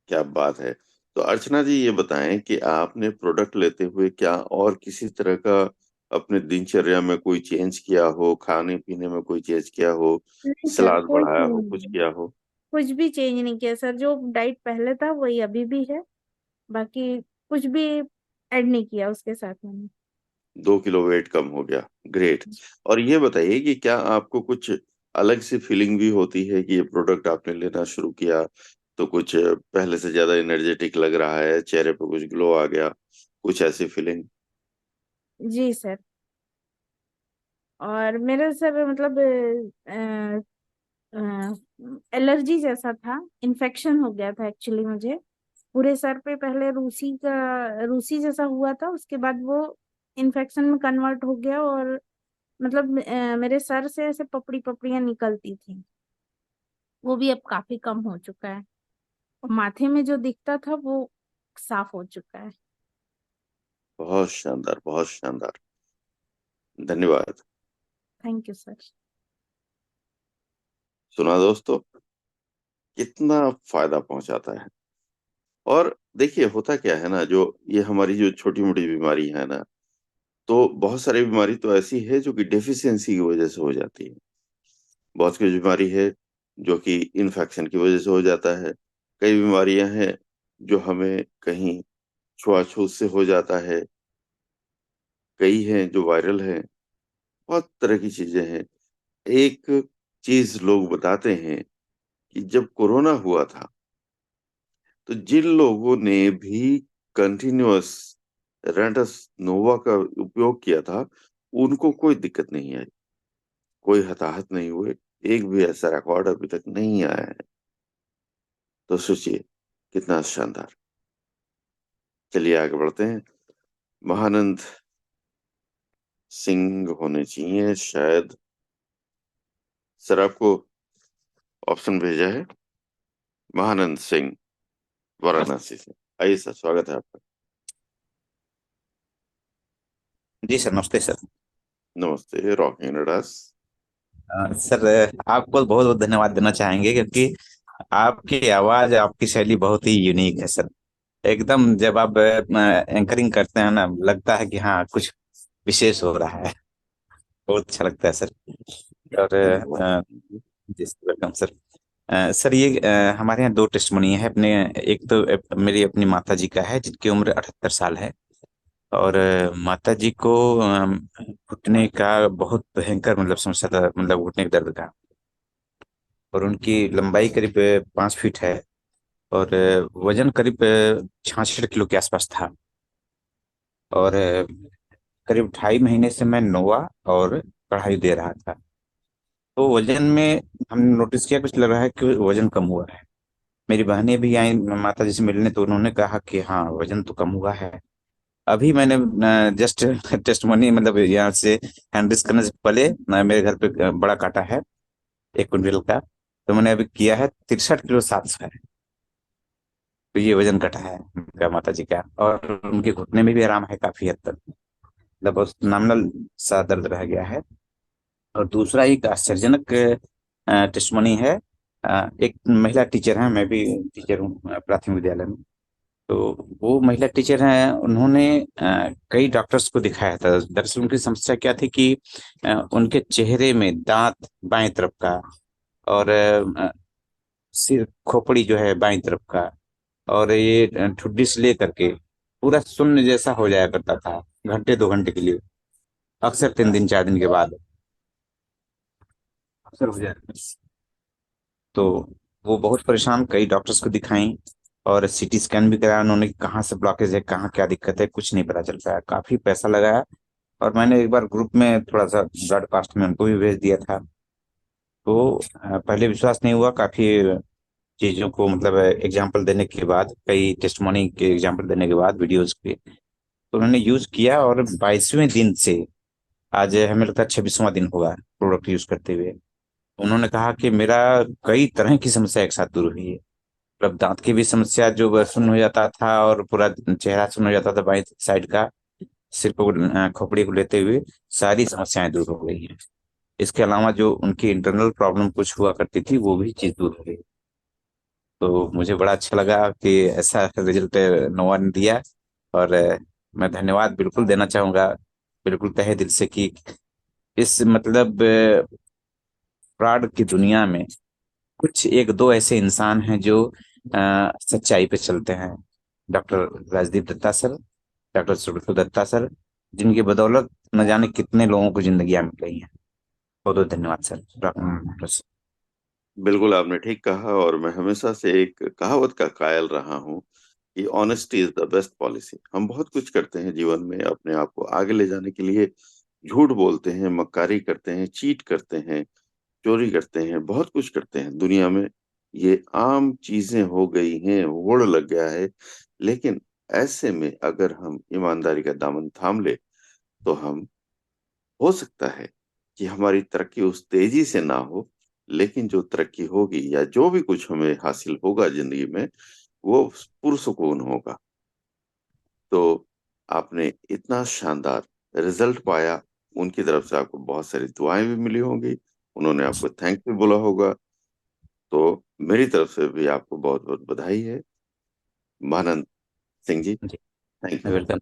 Speaker 2: क्या बात है। तो अर्चना जी, ये बताएं कि आपने प्रोडक्ट लेते हुए क्या और किसी तरह का अपने दिनचर्या में कोई चेंज किया हो, खाने पीने में कोई चेंज किया हो,
Speaker 8: नहीं सर,
Speaker 2: सलाद
Speaker 8: कोई
Speaker 2: बढ़ाया
Speaker 8: चेंज
Speaker 2: हो, कुछ
Speaker 8: नहीं,
Speaker 2: किया हो?
Speaker 8: कुछ भी चेंज नहीं किया सर। जो डाइट पहले था वही अभी भी है, बाकी कुछ भी ऐड नहीं किया उसके साथ मैंने।
Speaker 2: 2 किलो वेट कम हो गया, ग्रेट। और ये बताइए कि क्या आपको कुछ अलग सी फीलिंग भी होती है कि ये प्रोडक्ट आपने लेना शुरू किया तो कुछ पहले से ज्यादा एनर्जेटिक लग रहा है, चेहरे पे कुछ ग्लो आ गया, कुछ ऐसी फीलिंग?
Speaker 8: जी सर। और मेरा सर मतलब एलर्जी जैसा था, इन्फेक्शन हो गया था एक्चुअली मुझे पूरे सर पे। पहले रूसी जैसा हुआ था, उसके बाद वो इन्फेक्शन में कन्वर्ट हो गया, और मतलब मेरे सर से ऐसे पपड़ी पपड़ियां निकलती थी, वो भी अब काफी कम हो चुका है। और माथे में जो दिखता था वो साफ हो चुका है।
Speaker 2: बहुत शानदार, बहुत शानदार, धन्यवाद।
Speaker 8: Thank you sir.
Speaker 2: सुना दोस्तों, कितना फायदा पहुंचाता है। और देखिए, होता क्या है ना, जो ये हमारी जो छोटी मोटी बीमारी है ना, तो बहुत सारी बीमारी तो ऐसी है जो कि डेफिशिएंसी की वजह से हो जाती है। बहुत सी बीमारी है जो कि इन्फेक्शन की वजह से हो जाता है। कई बीमारियां हैं जो हमें कहीं छुआछूत से हो जाता है। कई हैं जो वायरल हैं। बहुत तरह की चीजें हैं। एक चीज लोग बताते हैं कि जब कोरोना हुआ था तो जिन लोगों ने भी कंटिन्यूअस रेंटस नोवा का उपयोग किया था, उनको कोई दिक्कत नहीं आई, कोई हताहत नहीं हुए। एक भी ऐसा रिकॉर्ड अभी तक नहीं आया है। तो सोचिए, कितना शानदार। चलिए आगे बढ़ते हैं। महानंद सिंह होने चाहिए शायद। सर, आपको ऑप्शन भेजा है महानंद सिंह, वाराणसी से। आइए सर, स्वागत है आपका।
Speaker 9: जी सर, नमस्ते सर।
Speaker 2: नमस्ते, रॉकिंग रडास।
Speaker 9: सर आपको बहुत बहुत धन्यवाद देना चाहेंगे क्योंकि आपकी आवाज, आपकी शैली बहुत ही यूनिक है सर। एकदम जब आप एंकरिंग करते हैं ना, लगता है कि हाँ कुछ विशेष हो रहा है। बहुत अच्छा लगता है सर। और
Speaker 2: धन्यवाद।
Speaker 9: जी वेलकम सर। सर ये हमारे यहाँ 2 टेस्टमनी है अपने। एक तो मेरी अपनी माता जी का है जिनकी उम्र 78 साल है। और माता जी को घुटने का बहुत भयंकर मतलब समस्या था, मतलब घुटने के दर्द का। और उनकी लंबाई करीब 5 फीट है। और वजन करीब 66 किलो के आसपास था। और करीब 2.5 महीने से मैं नोवा और कढ़ाई दे रहा था। तो वजन में हमने नोटिस किया कुछ लग रहा है कि वजन कम हुआ है। मेरी बहनें भी आई माता जी से मिलने, तो उन्होंने कहा कि हाँ वजन तो कम हुआ है। अभी मैंने जस्ट टेस्टमनी मतलब यहाँ से हैंड डिस्क करने से पहले मेरे घर पे बड़ा काटा है 1 कुंटल का। तो मैंने अभी किया है 63 किलो 7 है। तो ये वजन घटा है उनका माता जी का। और उनके घुटने में भी आराम है काफी हद तक, मतलब बहुत नॉमिनल सा दर्द रह गया है। और दूसरा एक आश्चर्यजनक टेस्टमनी है। एक महिला टीचर है, मैं भी टीचर हूँ प्राथमिक विद्यालय में। तो वो महिला टीचर हैं, उन्होंने कई डॉक्टर्स को दिखाया था। दरअसल उनकी समस्या क्या थी कि उनके चेहरे में दांत बाएं तरफ का, और सिर खोपड़ी जो है बाएं तरफ का, और ये ठुड्डी से लेकर के पूरा शून्य जैसा हो जाया करता था घंटे 2 घंटे के लिए, अक्सर 3 दिन 4 दिन के बाद अक्सर हो जाता। तो वो बहुत परेशान, कई डॉक्टर्स को दिखाई और सीटी स्कैन भी कराया उन्होंने, कहाँ से ब्लॉकेज है कहाँ क्या दिक्कत है कुछ नहीं पता चल पाया, काफी पैसा लगाया। और मैंने एक बार ग्रुप में थोड़ा सा ब्रॉडकास्ट में उनको भी भेज दिया था। तो पहले विश्वास नहीं हुआ, काफी चीजों को मतलब एग्जाम्पल देने के बाद, कई टेस्टमनी के एग्जाम्पल देने के बाद वीडियोज के, तो उन्होंने यूज किया। और 22वें दिन से आज हमें लगता है 26वां दिन होगा प्रोडक्ट यूज करते हुए। उन्होंने कहा कि मेरा कई तरह की समस्या एक साथ दूर हुई है। मतलब दांत की भी समस्या जो शून्य हो जाता था, और पूरा चेहरा शून्य हो जाता था बाई साइड का, सिर को खोपड़ी को लेते हुए सारी समस्याएं दूर हो गई हैं। इसके अलावा जो उनकी इंटरनल प्रॉब्लम कुछ हुआ करती थी वो भी चीज दूर हो गई। तो मुझे बड़ा अच्छा लगा कि ऐसा रिजल्ट नोवा ने दिया। और मैं धन्यवाद बिल्कुल देना चाहूंगा, बिल्कुल तहे दिल से, कि इस मतलब फ्रॉड की दुनिया में कुछ एक दो ऐसे इंसान हैं जो सच्चाई पे चलते हैं। Doctor Rajdeep Datta sir, doctor Subrata Datta sir, जिनकी बदौलत न जाने कितने लोगों को जिंदगियां मिल गई हैं। बहुत बहुत धन्यवाद सर, डॉक्टर।
Speaker 2: बिल्कुल आपने ठीक कहा। और मैं हमेशा से एक कहावत का कायल रहा हूँ कि honesty is the best policy. हम बहुत कुछ करते हैं जीवन में अपने आप को आगे ले जाने के लिए, झूठ बोलते हैं, मक्कारी करते हैं, चीट करते हैं, चोरी करते हैं, बहुत कुछ करते हैं दुनिया में। ये आम चीजें हो गई हैं, होड़ लग गया है। लेकिन ऐसे में अगर हम ईमानदारी का दामन थाम ले तो हम, हो सकता है कि हमारी तरक्की उस तेजी से ना हो, लेकिन जो तरक्की होगी या जो भी कुछ हमें हासिल होगा जिंदगी में, वो पुरसुकून होगा। तो आपने इतना शानदार रिजल्ट पाया, उनकी तरफ से आपको बहुत सारी दुआएं भी मिली होंगी, उन्होंने आपको थैंक यू बोला होगा। तो मेरी तरफ से भी आपको बहुत बहुत बधाई है महानंद सिंह जी।
Speaker 9: जी,
Speaker 2: थैंक यू।
Speaker 9: वेलकम।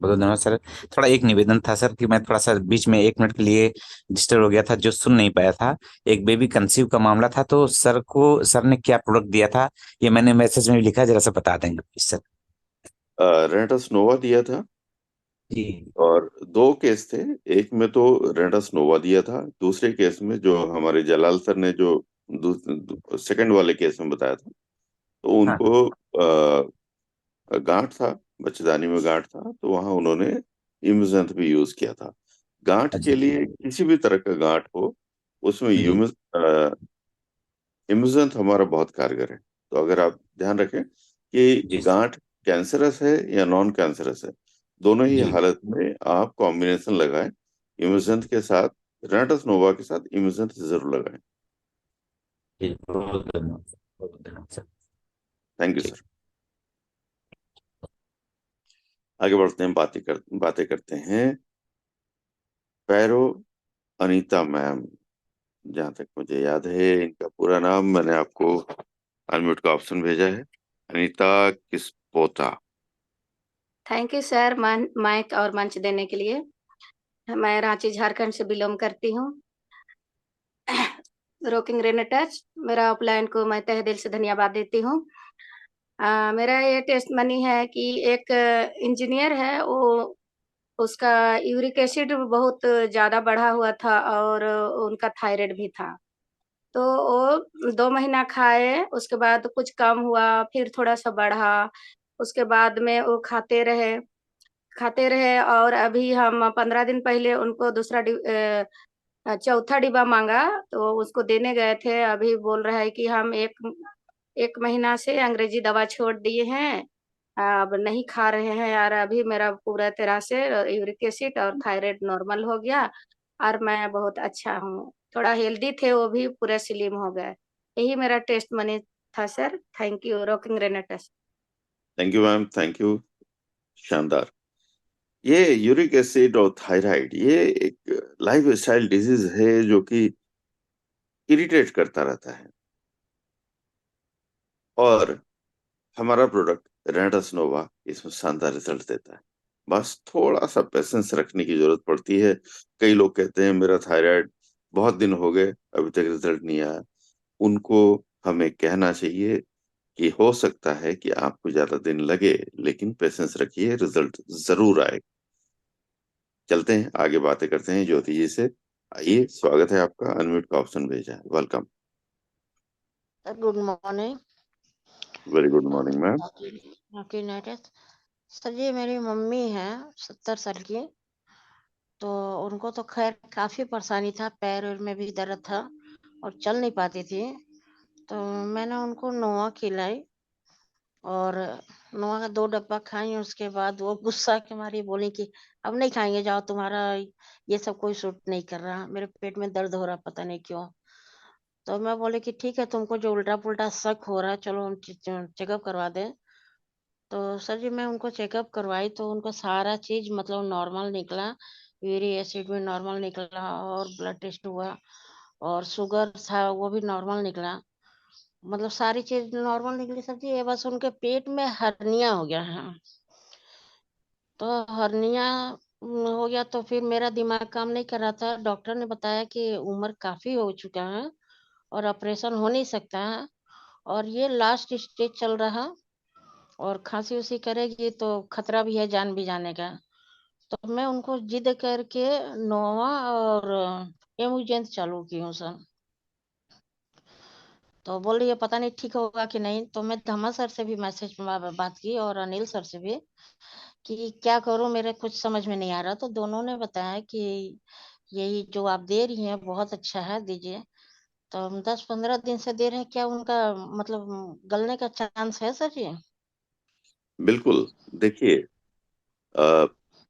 Speaker 9: बहुत धन्यवाद सर। थोड़ा एक निवेदन था सर, कि मैं थोड़ा सा बीच में 1 मिनट के लिए डिस्टर्ब हो गया था, जो सुन नहीं पाया था। एक बेबी कंसीव का मामला था, तो सर ने क्या प्रोडक्ट दिया था ये मैंने मैसेज में भी लिखा, जरा सा बता देंगे प्लीज सर।
Speaker 2: रेनाटा नोवा दिया था।
Speaker 9: जी।
Speaker 2: और दो केस थे, एक में तो रेनाटा नोवा दिया था, दूसरे केस में जो हमारे जलाल सर ने जो सेकंड वाले केस में बताया था, तो
Speaker 9: हाँ।
Speaker 2: उनको गांठ था, बच्चेदानी में गांठ था, तो वहां उन्होंने इम्यूजेंथ भी यूज किया था। गांठ के
Speaker 9: अच्छा।
Speaker 2: लिए किसी भी तरह का गांठ हो, उसमें
Speaker 9: जी।
Speaker 2: इम्यूजेंथ हमारा बहुत कारगर है। तो अगर आप ध्यान रखें कि
Speaker 9: जी सर।
Speaker 2: गांठ कैंसरस है या नॉन कैंसरस है, दोनों ही
Speaker 9: जी।
Speaker 2: हालत में आप कॉम्बिनेशन लगाएं इम्यूजेंथ के साथ, रेनाटस नोवा के साथ इम्यूजेंथ जरूर लगाएं।
Speaker 9: जी, बहुत धन्यवाद, बहुत धन्यवाद सर।
Speaker 2: थैंक यू
Speaker 9: ठीक।
Speaker 2: सर। आगे बढ़ते हैं, बातें करते हैं पैरो अनीता मैम। जहां तक मुझे याद है इनका पूरा नाम, मैंने आपको अनम्यूट का ऑप्शन भेजा है, Anita Kispotta.
Speaker 10: Thank you sir mic और मंच देने के लिए। मैं रांची झारखंड से बिलोंग करती हूँ। Rocking rain touch. मेरा अपलाइन को मैं तहे दिल से धन्यवाद देती हूँ। मेरा ये टेस्ट मनी है कि एक इंजीनियर है, वो उसका यूरिक एसिड बहुत ज़्यादा बढ़ा हुआ था और उनका थायराइड भी था। तो वो 2 महीना खाए, उसके बाद कुछ कम हुआ, फिर थोड़ा-सा बढ़ा, उसके बाद में वो खाते रहे और अभी हम 15 दिन पहले उनको चौथा डिब्बा माँगा, तो उसको देने गए थे। अभी बोल रहा है कि हम 1 महीना से अंग्रेज़ी दवा छोड़ दिए हैं, अब नहीं खा रहे हैं और अभी मेरा पूरा तरह से यूरिक एसिड और थायराइड नॉर्मल हो गया और मैं बहुत अच्छा हूँ। थोड़ा हेल्दी थे, वो भी पूरे स्लिम हो गए। यही मेरा टेस्ट मनी था sir. Thank you, rocking रेनेटस।
Speaker 2: Thank you ma'am, thank you. शानदार। ये यूरिक एसिड और थायराइड ये एक लाइफ स्टाइल डिजीज है जो कि इरिटेट करता रहता है, और हमारा प्रोडक्ट रेनेटस नोवा इसमें शानदार रिजल्ट देता है। बस थोड़ा सा पेशेंस रखने की जरूरत पड़ती है। कई लोग कहते हैं मेरा थायराइड बहुत दिन हो गए अभी तक रिजल्ट नहीं आया। उनको हमें कहना चाहिए कि हो सकता है कि आपको ज्यादा दिन लगे, लेकिन पेशेंस रखिए, रिजल्ट जरूर आएगा। चलते हैं आगे, बातें करते हैं ज्योति जी से। आइए, स्वागत है आपका, अनम्यूट का ऑप्शन भेजा है, welcome.
Speaker 11: Good morning.
Speaker 2: Very good morning ma'am.
Speaker 11: Sir ji, मेरी मम्मी है 70 साल की, तो उनको तो खैर काफी परेशानी था, पैर वैर में भी दर्द था और चल नहीं पाती थी। तो मैंने उनको नोवा खिलाई और नोवा का 2 डब्बा खाई। उसके बाद वो गुस्सा के मारी बोली कि अब नहीं खाएंगे, जाओ, तुम्हारा ये सब कोई सूट नहीं कर रहा, मेरे पेट में दर्द हो रहा पता नहीं क्यों। तो मैं बोले कि ठीक है, तुमको जो उल्टा पुल्टा शक हो रहा है, चलो हम चेकअप करवा दें। तो सर जी, मैं उनको चेकअप करवाई तो उनका सारा चीज मतलब नॉर्मल निकला, यूरिक एसिड भी नॉर्मल निकला और ब्लड टेस्ट हुआ और शुगर था वो भी नॉर्मल निकला। मतलब सारी चीज नॉर्मल निकली सर जी। ये बस उनके पेट में हर्निया हो गया है। तो हर्निया हो गया तो फिर मेरा दिमाग काम नहीं कर रहा था। डॉक्टर ने बताया कि उम्र काफी हो चुका है और ऑपरेशन हो नहीं सकता है और ये लास्ट स्टेज चल रहा, और खांसी उसी करेगी तो खतरा भी है जान भी जाने का। तो मैं उनको जिद करके नोवा और एमुजेंट चालू की हूँ सर। तो बोल रही है पता नहीं ठीक होगा कि नहीं। तो मैं धमा सर से भी मैसेज में बात की और अनिल सर से भी कि क्या करूं, मेरे कुछ समझ में नहीं आ रहा। तो दोनों ने बताया कि यही जो आप दे रही हैं बहुत अच्छा है, दीजिए। तो हम 10-15 दिन से दे रहे हैं, क्या उनका मतलब गलने का चांस है सर जी?
Speaker 2: बिल्कुल। देखिए, अ,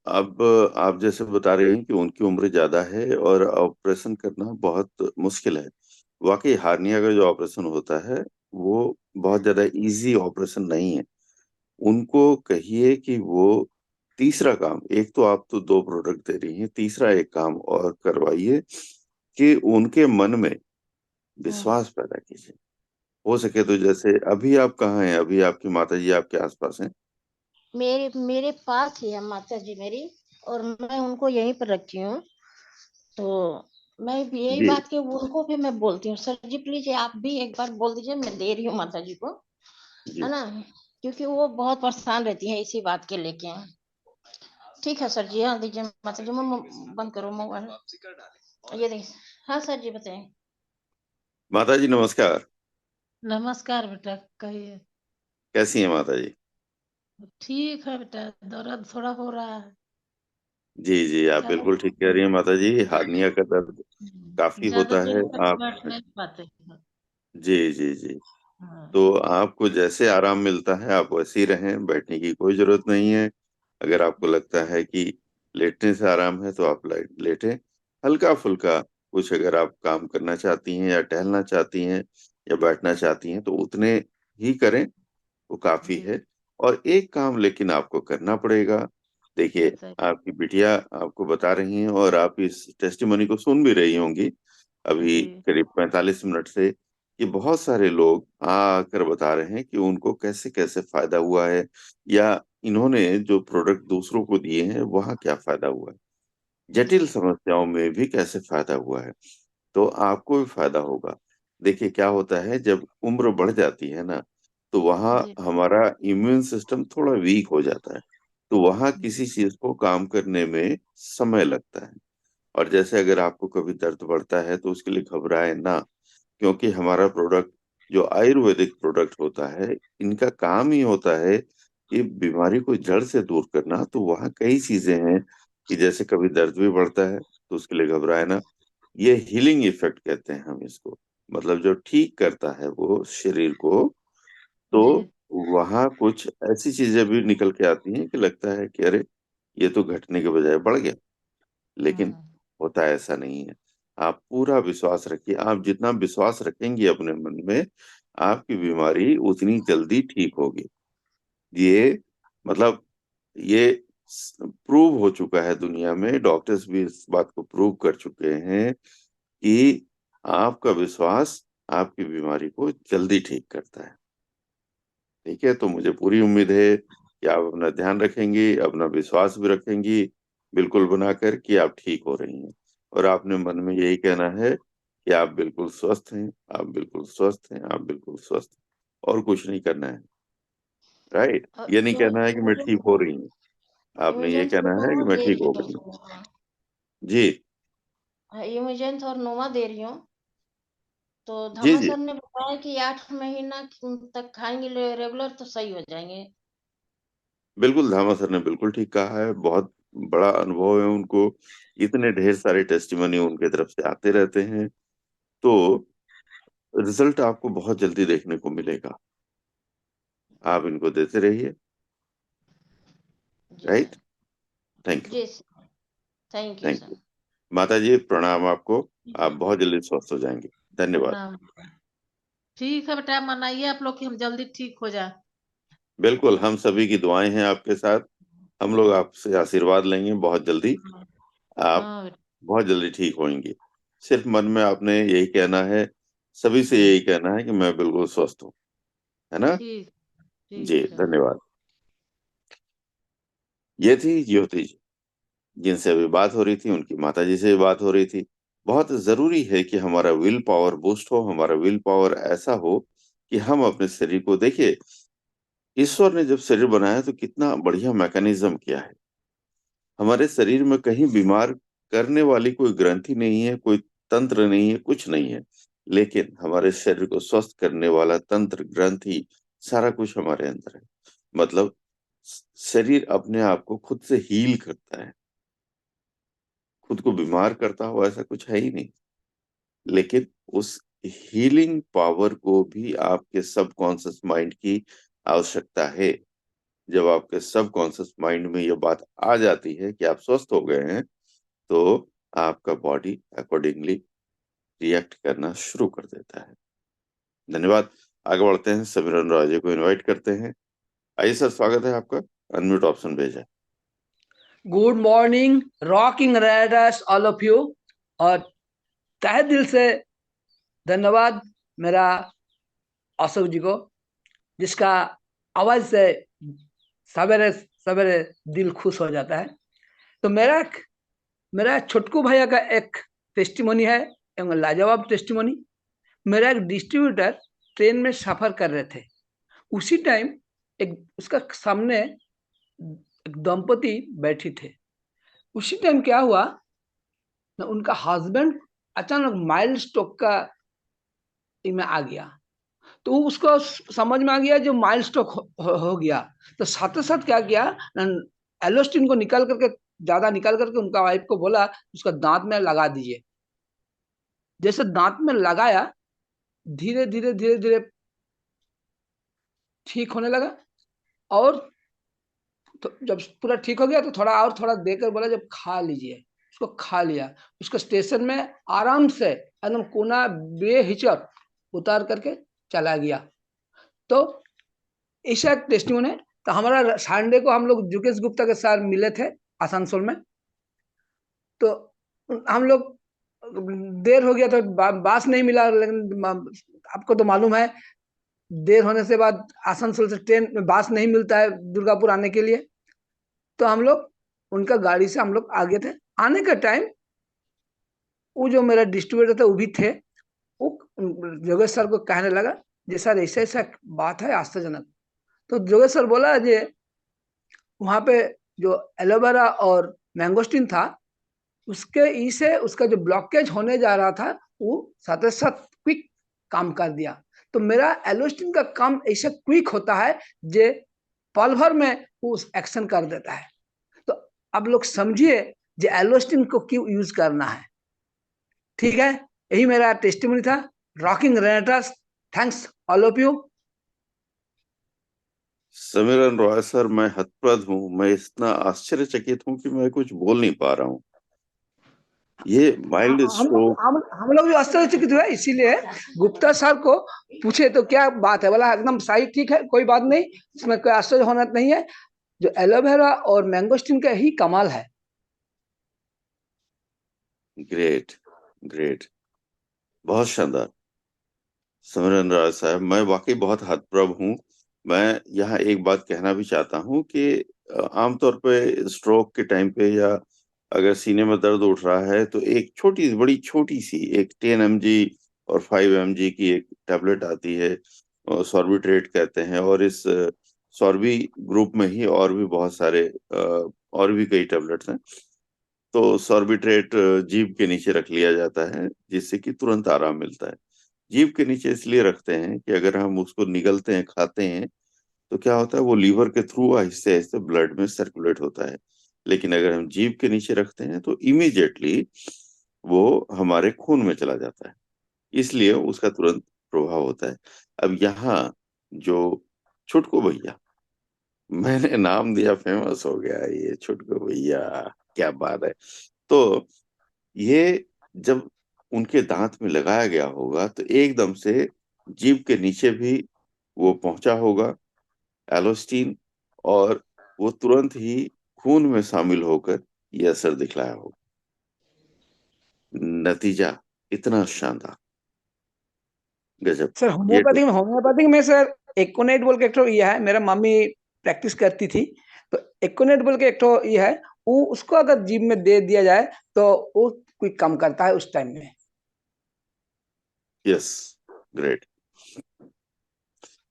Speaker 2: अब आप जैसे बता रहे हैं कि उनकी उम्र ज्यादा है और ऑपरेशन करना बहुत मुश्किल है। वाकई हार्निया का जो ऑपरेशन होता है वो बहुत ज्यादा इजी ऑपरेशन नहीं है। उनको कहिए कि वो तीसरा काम, एक तो आप तो 2 प्रोडक्ट दे रही हैं, तीसरा एक काम और करवाइए कि उनके मन में विश्वास पैदा कीजिए। हो सके तो जैसे अभी आप कहाँ हैं, अभी आपकी माता जी आपके आसपास हैं?
Speaker 11: मेरे मेरे पास ही है माता जी मेरी, और मैं उनको यहीं पर रखी हूँ। तो मैं भी यही
Speaker 2: जी
Speaker 11: बात के उनको भी मैं बोलती हूँ, सर जी प्लीज आप भी एक बार बोल दीजिए मैं दे रही हूँ माता जी को,
Speaker 2: जी।
Speaker 11: है ना, क्योंकि वो बहुत परेशान रहती है इसी बात के लेके। ठीक है सर जी, हाँ दीजिए माता जी। बंद करो मोबाइल, ये देखिए। हाँ सर जी बताइए।
Speaker 2: माता जी नमस्कार।
Speaker 12: नमस्कार बेटा, कहिए।
Speaker 2: कैसी हैं माता जी?
Speaker 12: ठीक है बेटा, दर्द थोड़ा हो रहा है।
Speaker 2: जी जी, आप
Speaker 12: ज्यादा
Speaker 2: बिल्कुल ठीक कह रही हैं माता जी, हार्निया का दर्द काफी
Speaker 12: ज्यादा
Speaker 2: होता है।
Speaker 12: देर तक
Speaker 2: आप
Speaker 12: बैठ नहीं पाते हैं।
Speaker 2: जी जी जी,
Speaker 12: हाँ।
Speaker 2: तो आपको जैसे आराम मिलता है आप वैसे ही रहें, बैठने की कोई जरूरत नहीं है। अगर आपको लगता है कि लेटने से आराम है तो आप लेटें। हल्का फुल्का कुछ अगर आप काम करना चाहती हैं या टहलना चाहती हैं या बैठना चाहती हैं तो उतने ही करें, वो काफी
Speaker 12: जी
Speaker 2: है। और एक काम लेकिन आपको करना पड़ेगा। देखिए,
Speaker 12: बताइए।
Speaker 2: आपकी बिटिया आपको बता रही हैं और आप इस टेस्टिमनी को सुन भी रही होंगी अभी
Speaker 12: जी
Speaker 2: करीब 45 मिनट से, कि बहुत सारे लोग आकर बता रहे हैं कि उनको कैसे कैसे फायदा हुआ है, या इन्होंने जो प्रोडक्ट दूसरों को दिए हैं वहां क्या फायदा हुआ है, जटिल
Speaker 12: जी
Speaker 2: समस्याओं में भी कैसे फायदा हुआ है। तो आपको भी फायदा होगा। देखिए क्या होता है, जब उम्र बढ़ जाती है ना, तो वहाँ
Speaker 11: जी
Speaker 2: हमारा इम्यून सिस्टम थोड़ा वीक हो जाता है, तो वहाँ किसी चीज को काम करने में समय लगता है। और जैसे अगर आपको कभी दर्द बढ़ता है तो उसके लिए घबराए ना, क्योंकि हमारा प्रोडक्ट जो आयुर्वेदिक प्रोडक्ट होता है, इनका काम ही होता है कि बीमारी को जड़ से दूर करना। तो वहाँ कई चीजें हैं कि जैसे कभी दर्द भी बढ़ता है तो उसके लिए घबराए ना। ये हीलिंग इफेक्ट कहते हैं हम इसको, मतलब जो ठीक करता है वो शरीर को। तो
Speaker 11: जी
Speaker 2: वहाँ कुछ ऐसी चीजें भी निकल के आती हैं कि लगता है कि अरे, ये तो घटने के बजाय बढ़ गया। लेकिन
Speaker 11: हम्म
Speaker 2: होता ऐसा नहीं है। आप पूरा विश्वास रखिए, आप जितना विश्वास रखेंगे अपने मन में, आपकी बीमारी उतनी जल्दी ठीक होगी। ये मतलब ये प्रूव हो चुका है दुनिया में, डॉक्टर्स भी इस बात को प्रूव कर चुके हैं कि आपका विश्वास आपकी बीमारी को जल्दी ठीक करता है। ठीक है, तो मुझे पूरी उम्मीद है कि आप अपना ध्यान रखेंगी, अपना विश्वास भी रखेंगी बिल्कुल बनाकर कि आप ठीक हो रही हैं। और आपने मन में यही कहना है कि आप बिल्कुल स्वस्थ हैं, आप बिल्कुल स्वस्थ हैं, आप बिल्कुल स्वस्थ हैं। और कुछ नहीं करना है, राइट? ये नहीं कहना है कि मैं ठीक हो रही हूँ, आपने ये
Speaker 11: इमेजेंस और
Speaker 2: कहना है कि
Speaker 11: नोमा
Speaker 2: मैं
Speaker 11: दे
Speaker 2: ठीक
Speaker 11: रही
Speaker 2: हो
Speaker 11: हूँ
Speaker 2: गई हूँ।
Speaker 11: उसको। हाँ
Speaker 2: जी
Speaker 11: इमेजेंस और नोमा दे रही हूँ। तो
Speaker 2: जी
Speaker 11: धमा
Speaker 2: जी,
Speaker 11: सर ने बताया कि 8 महीना तक खाएंगे रेगुलर तो सही हो जाएंगे।
Speaker 2: बिल्कुल धामा सर ने बिल्कुल ठीक कहा है। बहुत बड़ा अनुभव है उनको, इतने ढेर सारे टेस्टिमनी उनके तरफ से आते रहते हैं। तो रिजल्ट आपको बहुत जल्दी देखने को मिलेगा, आप इनको देते रहिए।
Speaker 11: जी
Speaker 2: राइट?
Speaker 11: सर।
Speaker 2: Thank you.
Speaker 11: जी sir. Thank you
Speaker 2: thank
Speaker 11: sir.
Speaker 2: You माता जी, प्रणाम आपको। आप बहुत जल्दी स्वस्थ हो जाएंगे। धन्यवाद।
Speaker 12: प्रणाम। ठीक है बेटा, मनाइए आप लोग कि हम जल्दी ठीक हो जाए।
Speaker 2: बिल्कुल, हम सभी की दुआएं हैं आपके साथ। हम लोग आपसे आशीर्वाद लेंगे बहुत जल्दी। आप
Speaker 12: हाँ बेटा।
Speaker 2: बहुत जल्दी ठीक होंगे। सिर्फ मन में आपने यही कहना है, सभी से यही कहना है कि मैं बिल्कुल स्वस्थ हूँ, है ना?
Speaker 12: ठीक
Speaker 2: जी
Speaker 12: ठीक है।
Speaker 2: धन्यवाद। ये थी ज्योति जी, जिनसे अभी बात हो रही थी, उनकी माता जी से भी बात हो रही थी। बहुत जरूरी है कि हमारा विल पावर बूस्ट हो, हमारा विल पावर ऐसा हो कि हम अपने शरीर को देखिए। ईश्वर ने जब शरीर बनाया तो कितना बढ़िया मैकेनिज्म किया है। हमारे शरीर में कहीं बीमार करने वाली कोई ग्रंथि नहीं है, कोई तंत्र नहीं है, कुछ नहीं है। लेकिन हमारे शरीर को स्वस्थ करने वाला तंत्र, ग्रंथि, सारा कुछ हमारे अंदर है। मतलब शरीर अपने आप को खुद से हील करता है, खुद को बीमार करता हो ऐसा कुछ है ही नहीं। लेकिन उस हीलिंग पावर को भी आपके सबकॉन्शियस माइंड की आवश्यकता है। जब आपके सबकॉन्शियस माइंड में ये बात आ जाती है कि आप स्वस्थ हो गए हैं, तो आपका बॉडी अकॉर्डिंगली रिएक्ट करना शुरू कर देता है। धन्यवाद। आगे बढ़ते हैं, समीरन राजे को इनवाइट करते हैं। आइए सर, स्वागत है आपका। अनम्यूट ऑप्शन भेजा।
Speaker 13: Good morning rocking Riders all of you. और तहे दिल से धन्यवाद मेरा अशोक जी को, जिसका आवाज से सवेरे सवेरे दिल खुश हो जाता है। तो मेरा छोटकू भैया का एक टेस्टिमोनी है, एवं लाजवाब टेस्टिमोनी। मेरा एक डिस्ट्रीब्यूटर ट्रेन में सफर कर रहे थे। उसी टाइम एक उसका सामने एक दंपति बैठी थे। उसी टाइम क्या हुआ, उनका हस्बैंड अचानक माइल्ड स्ट्रोक का में आ गया। तो उसको समझ में आ गया जो माइल्ड स्ट्रोक हो गया। तो साथ साथ क्या किया, एलोस्टिन को निकाल करके ज्यादा निकाल करके उनका वाइफ को बोला उसका दांत में लगा दीजिए। जैसे दांत में लगाया, धीरे धीरे धीरे धीरे ठीक होने लगा। और तो जब पूरा ठीक हो गया तो थोड़ा देकर बोला जब खा लीजिए। उसको खा लिया। उसको स्टेशन में आराम से एकदम कोना बेहिचक उतार करके चला गया। तो ऐसा एक टेस्टिमोनी है। तो हमारा संडे को हम लोग जुकेश गुप्ता के साथ मिले थे आसनसोल में। तो हम लोग देर हो गया तो बास नहीं मिला। लेकिन आपको तो मालूम है, देर होने से बाद आसनसोल से ट्रेन बास नहीं मिलता है दुर्गापुर आने के लिए। तो हम लोग उनका गाड़ी से हम लोग आगे थे। आने का टाइम वो जो मेरा डिस्ट्रीब्यूटर था वो भी थे, वो जोगेश सर को कहने लगा जी सर ऐसा ऐसा बात है आश्चर्यजनक। तो जोगेश सर बोला जी वहां पे जो एलोवेरा और मैंगोस्टीन था उसके ई से उसका जो ब्लॉकेज होने जा रहा था वो साथ साथ क्विक काम कर दिया। तो मेरा एलोस्टिन का काम ऐसा क्विक होता है जे पल भर में वो एक्शन कर देता है। तो आप लोग समझिए जे एलोस्टिन को क्यों यूज करना है। ठीक है, यही मेरा टेस्टिमनी था। Rocking Renatus, thanks all of you.
Speaker 2: Samiran Roy sir, मैं हतप्रभ हूँ, मैं इतना आश्चर्यचकित हूँ कि मैं कुछ बोल नहीं पा रहा हूँ। ये माइल्ड स्ट्रोक,
Speaker 13: हम लोग भी आश्चर्यचकित हुए, इसीलिए गुप्ता सर को पूछे तो क्या बात है, बोला एकदम सही, ठीक है, कोई बात नहीं, इसमें कोई आश्चर्य होना नहीं है, जो एलोवेरा और मैंगोस्टीन का ही कमाल है।
Speaker 2: ग्रेट ग्रेट, बहुत शानदार। समीरन रॉय साहब, मैं वाकई बहुत हतप्रभ हूँ। मैं यहाँ एक बात कहना भी चाहता हूँ कि आमतौर पे स्ट्रोक के टाइम पे या अगर सीने में दर्द उठ रहा है तो एक बड़ी छोटी सी एक 10 mg और 5 mg की एक टैबलेट आती है, सॉर्बिट्रेट कहते हैं। और इस सॉर्बी ग्रुप में ही और भी बहुत सारे और भी कई टैबलेट्स हैं। तो सॉर्बिट्रेट जीभ के नीचे रख लिया जाता है जिससे कि तुरंत आराम मिलता है। जीभ के नीचे इसलिए रखते हैं कि अगर हम उसको निगलते हैं, खाते हैं, तो क्या होता है वो लीवर के थ्रू आहिस्ते आहिस्ते ब्लड में सर्कुलेट होता है। लेकिन अगर हम जीभ के नीचे रखते हैं तो इमीडिएटली वो हमारे खून में चला जाता है, इसलिए उसका तुरंत प्रभाव होता है। अब यहाँ जो छुटकू भैया, मैंने नाम दिया, फेमस हो गया ये छुटकू भैया, क्या बात है। तो ये जब उनके दांत में लगाया गया होगा तो एकदम से जीभ के नीचे भी वो पहुंचा होगा एलोस्टीन, और वो तुरंत ही खून में शामिल होकर ये असर दिखलाया होगा। नतीजा इतना शानदार, गजब।
Speaker 13: सर
Speaker 2: ये
Speaker 13: होम्योपैथिक में सर एक्कोनेट बोल के एक ठो ये है, मेरा मम्मी प्रैक्टिस करती थी, तो एक्कोनेट बोल के एक ठो ये है, वो उसको अगर जीभ में दे दिया जाए तो वो कोई कम करता है उस टाइम में।
Speaker 2: Yes, great.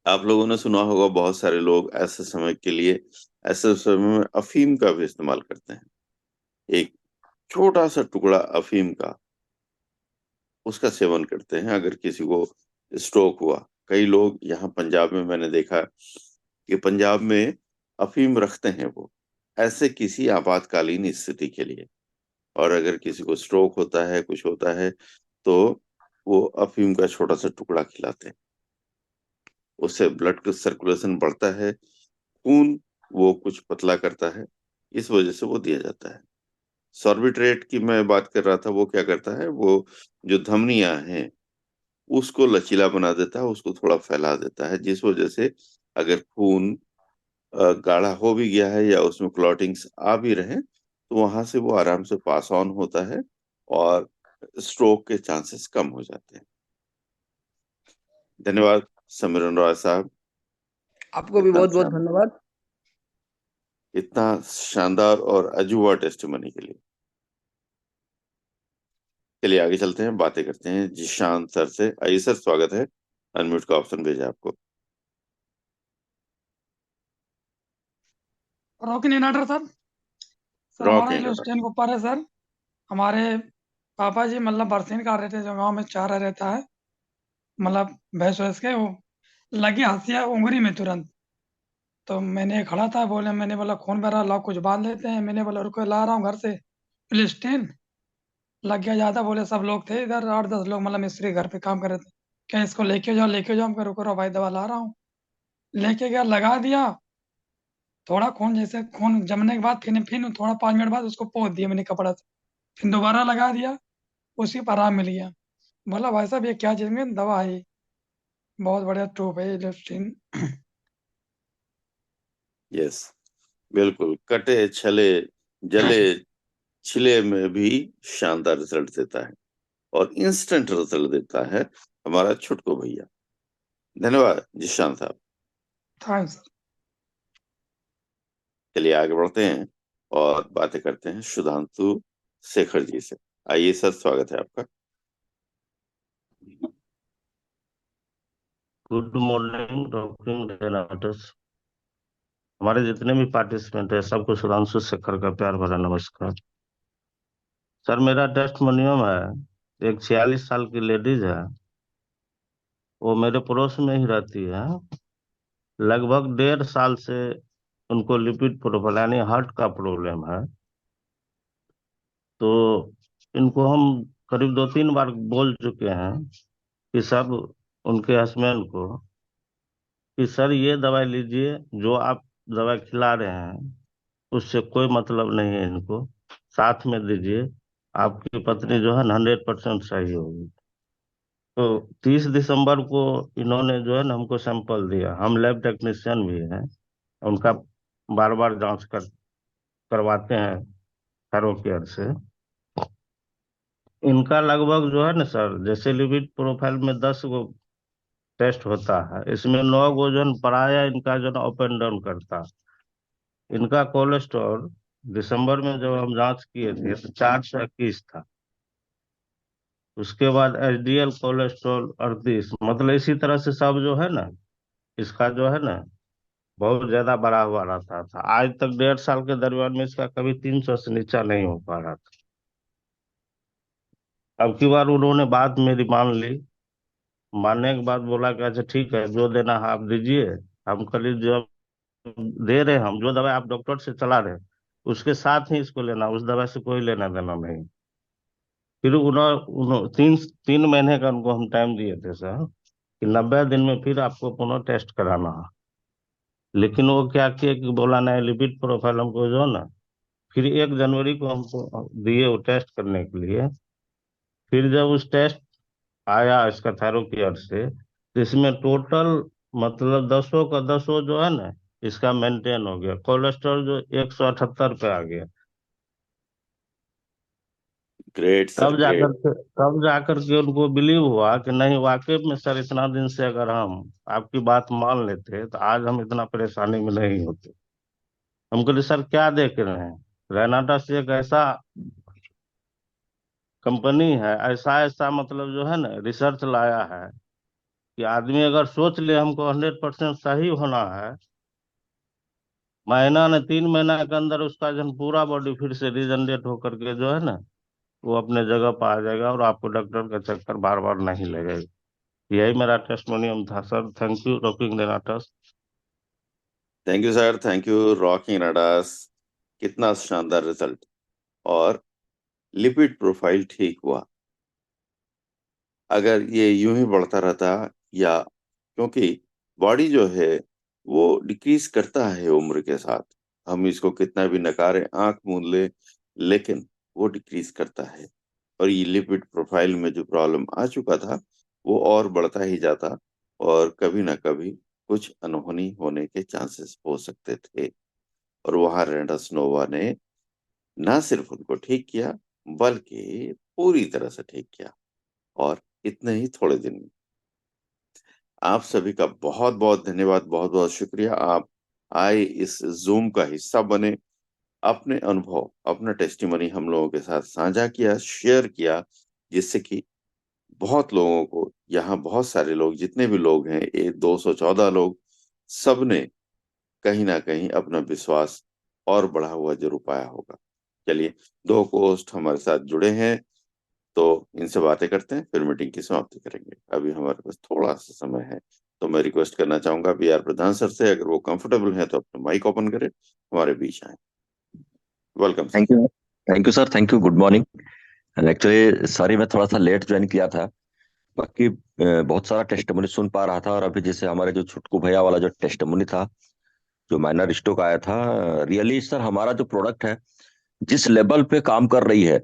Speaker 2: आप लोगों ने सुना होगा बहुत सारे लोग ऐसे समय के लिए, ऐसे समय में अफीम का भी इस्तेमाल करते हैं। एक छोटा सा टुकड़ा अफीम का, उसका सेवन करते हैं अगर किसी को स्ट्रोक हुआ। कई लोग यहाँ पंजाब में मैंने देखा कि पंजाब में अफीम रखते हैं वो ऐसे किसी आपातकालीन स्थिति के लिए। और अगर किसी को स्ट्रोक होता है, कुछ होता है, तो वो अफीम का छोटा सा टुकड़ा खिलाते हैं। उससे ब्लड का सर्कुलेशन बढ़ता है, खून वो कुछ पतला करता है, इस वजह से वो दिया जाता है। सॉर्बिट्रेट की मैं बात कर रहा था, वो क्या करता है, वो जो धमनियां हैं उसको लचीला बना देता है, उसको थोड़ा फैला देता है, जिस वजह से अगर खून गाढ़ा हो भी गया है या उसमें क्लॉटिंग्स आ भी रहे तो वहां से वो आराम से पास ऑन होता है और स्ट्रोक के चांसेस कम हो जाते हैं। धन्यवाद समीरन रॉय साहब,
Speaker 13: आपको भी बहुत बहुत धन्यवाद,
Speaker 2: इतना शानदार और अजूबा टेस्टिमनी के लिए। चलिए आगे चलते हैं, बातें करते हैं जिशान सर से। आइए सर, स्वागत है, अनम्यूट का ऑप्शन भेजा आपको।
Speaker 14: रॉकिंग इन्वर्टर सर हमारा एलोस्टेन के ऊपर है सर। हमारे पापा जी मतलब बरसीन कर रहे थे, जो गांव में चारा रहता है, मतलब भैंस वैस के, वो लगी हंसिया उंगली में तुरंत। तो मैंने खड़ा था, मैंने बोला खून बह रहा, लाओ कुछ बांध लेते हैं। मैंने बोला रुको ला रहा हूँ घर से एलोस्टेन। लग गया ज्यादा, बोले सब लोग थे इधर 8-10 लोग, मतलब मिस्त्री घर पे काम कर रहे थे, क्या इसको लेके जाओ। मैं रुको रहा भाई, दवा ला रहा हूँ। लेके गया, लगा दिया, थोड़ा खून जैसे खून जमने के बाद फिर थोड़ा 5 मिनट बाद उसको पोंछ दिया मैंने कपड़ा से, फिर दोबारा लगा दिया, उसी पर आराम मिल गया। बोला भाई साहब ये क्या चीज में दवा है, बहुत बढ़िया टूब है एलोस्टिन।
Speaker 2: यस, बिल्कुल, कटे छले जले छिले में भी शानदार रिजल्ट देता है और इंस्टेंट रिजल्ट देता है हमारा छुटकू भैया। धन्यवाद जिशान साहब।
Speaker 14: Thanks sir.
Speaker 2: चलिए आगे बढ़ते हैं और बातें करते हैं सुधांशु शेखर जी से। आइए सर, स्वागत है आपका।
Speaker 15: Good morning doctor Renatus. हमारे जितने भी पार्टिसिपेंट है सबको सुधांशु शेखर का प्यार भरा नमस्कार। सर मेरा टेस्टिमोनियम है, एक 46 साल की लेडीज है, वो मेरे पड़ोस में ही रहती है। लगभग 1.5 साल से उनको लिपिड प्रोफाइल यानी हार्ट का प्रॉब्लम है। तो इनको हम करीब 2-3 बार बोल चुके हैं कि सब उनके हस्बैंड को कि सर ये दवाई लीजिए, जो आप दवाई खिला रहे हैं उससे कोई मतलब नहीं है, इनको साथ में दीजिए, आपकी पत्नी जो है ना 100% सही होगी। तो 30 दिसंबर को इन्होंने जो है ना हमको सैंपल दिया, हम लैब टेक्नीशियन भी हैं, उनका बार बार जांच करवाते हैं थायरोकेयर से। इनका लगभग जो है ना सर, जैसे लिपिड प्रोफाइल में 10 गो टेस्ट होता है, इसमें 9 गो जो है न पराया इनका जो है अप एंड डाउन करता। इनका कोलेस्ट्रॉल दिसंबर में जब हम जांच किए थे तो 421 था। उसके बाद एचडीएल कोलेस्ट्रॉल 38, मतलब इसी तरह से सब जो है ना, इसका जो है ना बहुत ज्यादा बढ़ा हुआ रहता था। आज तक 1.5 साल के दरमियान में इसका कभी 300 से नीचा नहीं हो पा रहा था। अब की बार उन्होंने बात मेरी मान ली, मानने के बाद बोला कि अच्छा ठीक है, जो देना है आप दीजिए। हम कल जो दे रहे हैं, हम जो दवाई आप डॉक्टर से चला रहे हैं उसके साथ ही इसको लेना, उस दवाई से कोई लेना देना नहीं। फिर उन्होंने 3 महीने का उनको हम टाइम दिए थे सर कि 90 दिन में फिर आपको पुनः टेस्ट कराना है। लेकिन वो क्या किए कि बोला नहीं, लिपिड प्रोफाइल हमको जो है ना, फिर 1 जनवरी को हमको दिए वो टेस्ट करने के लिए। फिर जब उस टेस्ट आया इसका थायरोकेयर से, तो इसमें टोटल मतलब 10 का 10 जो है ना इसका मेंटेन हो गया। कोलेस्ट्रॉल जो 178 पे आ गया।
Speaker 2: Great sir, great.
Speaker 15: तब जाकर के उनको बिलीव हुआ कि नहीं, वाकई में सर इतना दिन से अगर हम आपकी बात मान लेते तो आज हम इतना परेशानी में नहीं होते। हम कहते सर क्या देख रहे हैं, रेनाटा से एक ऐसा कंपनी है, ऐसा ऐसा मतलब जो है ना रिसर्च लाया है कि आदमी अगर सोच ले हमको 100% सही होना है, महीना ने 3 महीना के अंदर उसका जो है पूरा बॉडी फिर से रिजनरेट होकर के जो है ना वो अपने जगह पर आ जाएगा और आपको डॉक्टर का चक्कर बार बार नहीं लगेगा। यही मेरा टेस्टिमोनियम था sir. Thank you rocking Renatus.
Speaker 2: Thank you sir, thank you rocking Renatus. कितना शानदार रिजल्ट, और लिपिड प्रोफाइल ठीक हुआ। अगर ये यूं ही बढ़ता रहता, या क्योंकि बॉडी जो है वो डिक्रीज करता है उम्र के साथ, हम इसको कितना भी नकारे आंख मूंद ले, लेकिन वो डिक्रीज करता है। और ये लिपिड प्रोफाइल में जो प्रॉब्लम आ चुका था वो और बढ़ता ही जाता, और कभी ना कभी कुछ अनहोनी होने के चांसेस हो सकते थे। और वहां रेनाटस नोवा ने ना सिर्फ उनको ठीक किया, बल्कि पूरी तरह से ठीक किया, और इतने ही थोड़े दिन में। आप सभी का बहुत बहुत धन्यवाद, बहुत बहुत शुक्रिया। आप आए, इस जूम का हिस्सा बने, अपने अनुभव, अपना टेस्टिमनी हम लोगों के साथ साझा किया, शेयर किया, जिससे कि बहुत लोगों को, यहाँ बहुत सारे लोग, जितने भी लोग हैं, ये 214 लोग, सबने कहीं ना कहीं अपना विश्वास और बढ़ा हुआ जरूर पाया होगा। चलिए, 2 होस्ट हमारे साथ जुड़े हैं, तो इनसे बातें करते हैं, फिर मीटिंग की समाप्ति करेंगे। अभी हमारे पास थोड़ा सा समय है, तो मैं रिक्वेस्ट करना चाहूंगा बी आर प्रधान सर से, अगर वो कंफर्टेबल हैं तो अपना माइक ओपन करें, हमारे बीच आए। Welcome sir.
Speaker 16: Thank you sir, thank you, good morning. Actually sorry, मैं थोड़ा सा लेट ज्वाइन किया था, बाकी बहुत सारा टेस्टिमोनी सुन पा रहा था। और अभी जैसे हमारे जो छुटकू भैया वाला जो टेस्टिमोनी था, जो माइनर स्ट्रोक आया था, रियली सर हमारा जो प्रोडक्ट है जिस लेवल पे काम कर रही है,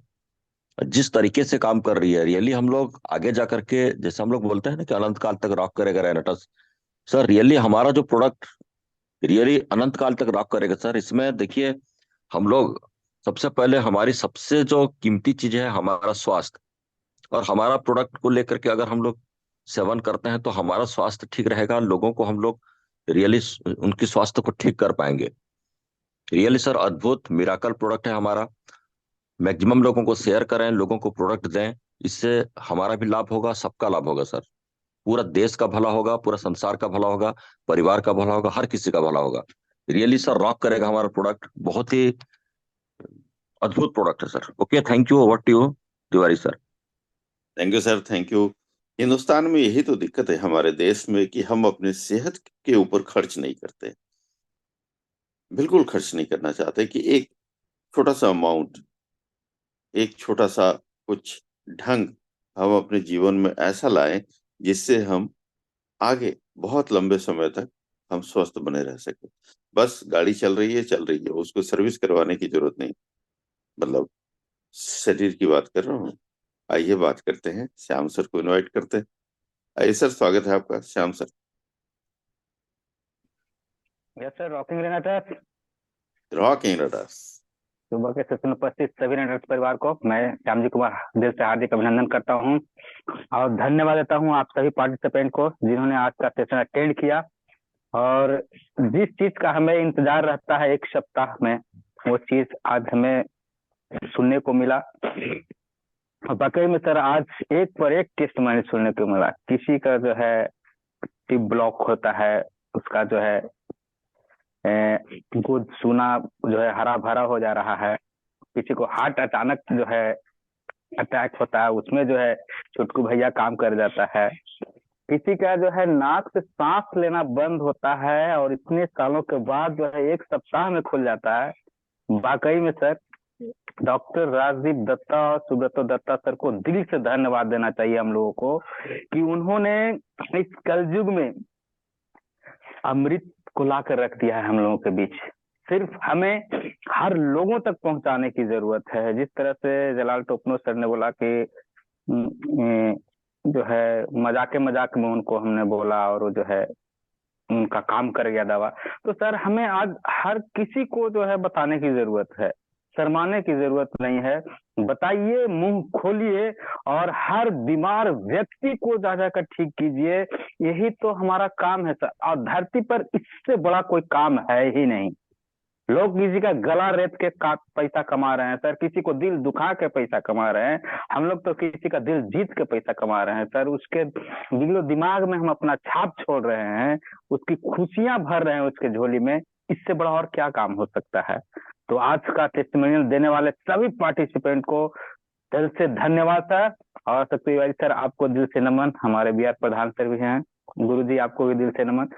Speaker 16: जिस तरीके से काम कर रही है, रियली हम लोग आगे जा करके, जैसे हम लोग बोलते हैं ना कि अनंत काल तक रॉक करेगा रेनाटस, सर रियली हमारा जो प्रोडक्ट रियली अनंत काल तक रॉक करेगा सर। इसमें देखिए, हम लोग सबसे पहले, हमारी सबसे जो कीमती चीज है हमारा स्वास्थ्य, और हमारा प्रोडक्ट को लेकर के अगर हम लोग सेवन करते हैं तो हमारा स्वास्थ्य ठीक रहेगा, लोगों को हम लोग रियली उनकी स्वास्थ्य को ठीक कर पाएंगे। रियली सर अद्भुत मिराकल प्रोडक्ट है हमारा। मैक्सिमम लोगों को शेयर करें, लोगों को प्रोडक्ट दें। इससे हमारा भी लाभ होगा, सबका लाभ होगा सर। पूरा देश का भला होगा, पूरा संसार का भला होगा, परिवार का भला होगा, हर किसी का भला होगा। रियली सर रॉक करेगा हमारा प्रोडक्ट, बहुत ही अद्भुत प्रोडक्ट है sir. Okay, thank you. Over to you Tiwari sir.
Speaker 2: Thank you sir, thank you. Hindustan में यही तो दिक्कत है हमारे देश में कि हम अपने सेहत के ऊपर खर्च नहीं करते, बिल्कुल खर्च नहीं करना चाहते कि एक छोटा सा अमाउंट, एक छोटा सा कुछ ढंग हम अपने जीवन में ऐसा लाएं जिससे हम आगे बहुत लंबे समय तक हम स्वस्थ बने रह सके। बस गाड़ी चल रही है, उसको सर्विस करवाने की जरूरत नहीं, मतलब शरीर की बात कर रहा हूँ। आइए बात करते हैं, श्याम सर को इनवाइट करते हैं। आइए सर, स्वागत है आपका Shyam sir.
Speaker 17: Yes sir, rocking Renatus.
Speaker 2: Rocking Renatus.
Speaker 17: सुबह के सेशन में उपस्थित सभी रेनाटस परिवार को मैं श्याम जी कुमार दिल से हार्दिक अभिनंदन करता हूं और धन्यवाद देता हूं आप सभी पार्टिसिपेंट को जिन्होंने आज का सेशन अटेंड किया। और जिस चीज का हमें इंतजार रहता है एक सप्ताह में, वो चीज आज हमें सुनने को मिला। और वाकई में सर आज एक पर एक टेस्ट मैंने सुनने को मिला। किसी का जो है टिप ब्लॉक होता है, उसका जो है कुछ सुना जो है हरा भरा हो जा रहा है। किसी को हार्ट अचानक जो है अटैक होता है, उसमें जो है छुटकू भैया काम कर जाता है। किसी का जो है नाक से सांस लेना बंद होता है और इतने सालों के बाद जो है एक सप्ताह में खुल जाता है। वाकई में सर डॉक्टर राजदीप दत्ता और सुब्रतो दत्ता सर को दिल से धन्यवाद देना चाहिए हम लोगों को कि उन्होंने इस कलयुग में अमृत को लाकर रख दिया है हम लोगों के बीच। सिर्फ हमें हर लोगों तक पहुंचाने की जरूरत है। जिस तरह से जलाल टोपनो सर ने बोला कि जो है मजाक में उनको हमने बोला और वो जो है उनका काम कर गया दवा। तो सर हमें आज हर किसी को जो है बताने की जरूरत है, शर्माने की जरूरत नहीं है। बताइए, मुंह खोलिए और हर बीमार व्यक्ति को जा जाकर ठीक कीजिए। यही तो हमारा काम है सर, और धरती पर इससे बड़ा कोई काम है ही नहीं। लोग किसी का गला रेत के पैसा कमा रहे हैं सर, किसी को दिल दुखा के पैसा कमा रहे हैं। हम लोग तो किसी का दिल जीत के पैसा कमा रहे हैं सर। उसके दिलो दिमाग में हम अपना छाप छोड़ रहे हैं, उसकी खुशियां भर रहे हैं उसके झोली में। इससे बड़ा और क्या काम हो सकता है। तो आज का टेस्टिमोनियल देने वाले सभी पार्टिसिपेंट को दिल से धन्यवाद सर। और शक्तिवारी सर आपको दिल से नमन। हमारे बिहार प्रधान सर भी हैं, गुरु जी आपको भी दिल से नमन।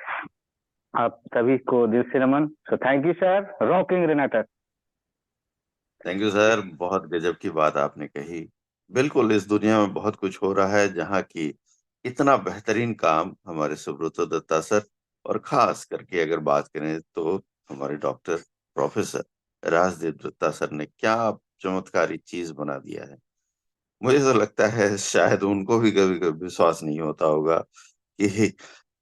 Speaker 17: आप सभी को दिल से नमन। So thank you sir, rocking Renatus.
Speaker 2: Thank you sir, बहुत गजब की बात आपने कही। बिल्कुल, इस दुनिया में बहुत कुछ हो रहा है जहाँ की इतना बेहतरीन काम हमारे सुब्रतो दत्ता सर, और खास करके अगर बात करें तो हमारे doctor professor Rajdeep Datta sir ने क्या चमत्कारी चीज बना दिया है। मुझे तो लगता है शायद उनको भी कभी कभी विश्वास नहीं होता होगा कि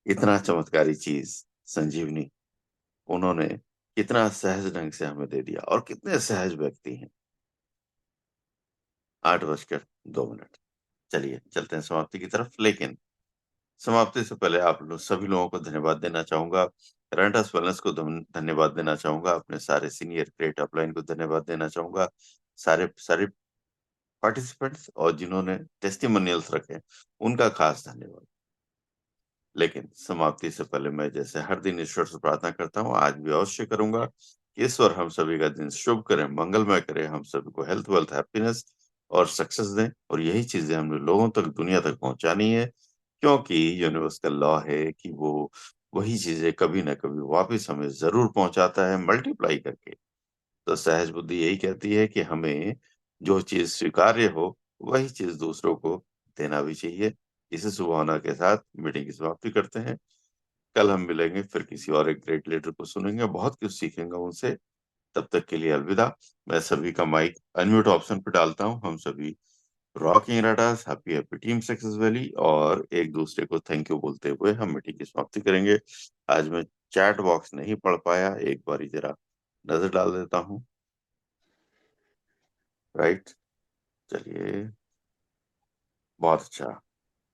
Speaker 2: इतना चमत्कारी चीज संजीवनी उन्होंने कितना सहज ढंग से हमें दे दिया। और कितने सहज व्यक्ति हैं। 8:02। चलिए चलते हैं समाप्ति की तरफ, लेकिन समाप्ति से पहले आप लोग सभी लोगों को धन्यवाद देना चाहूंगा। रेंटस वेलनेस को धन्यवाद देना चाहूंगा, अपने सारे सीनियर क्रिएट अपलाइन को धन्यवाद देना चाहूंगा, सारे सारे पार्टिसिपेंट्स और जिन्होंने टेस्टिमोनियल्स रखे उनका खास धन्यवाद। लेकिन समाप्ति से पहले मैं जैसे हर दिन ईश्वर से प्रार्थना करता हूँ, आज भी अवश्य करूंगा कि ईश्वर हम सभी का दिन शुभ करें, मंगलमय करें, हम सभी को हेल्थ वेल्थ हैप्पीनेस और सक्सेस दें। और यही चीजें हमने लोगों तक, दुनिया तक पहुंचानी है, क्योंकि यूनिवर्स का लॉ है कि वो वही चीजें कभी ना कभी वापस हमें जरूर पहुंचाता है, मल्टीप्लाई करके। तो सहज बुद्धि यही कहती है कि हमें जो चीज स्वीकार्य हो वही चीज दूसरों को देना भी चाहिए। इसी शुभकामना के साथ मीटिंग की समाप्ति करते हैं। कल हम मिलेंगे, फिर किसी और एक ग्रेट लीडर को सुनेंगे, बहुत कुछ सीखेंगे उनसे। तब तक के लिए अलविदा। मैं सभी का माइक अनम्यूट ऑप्शन पर डालता हूँ। हम सभी rocking Renatus, happy happy team success valley, और एक दूसरे को थैंक यू बोलते हुए हम मीटिंग की समाप्ति करेंगे। आज मैं चैट बॉक्स नहीं पढ़ पाया, एक बार जरा नजर डाल देता हूँ। राइट, चलिए, बहुत अच्छा।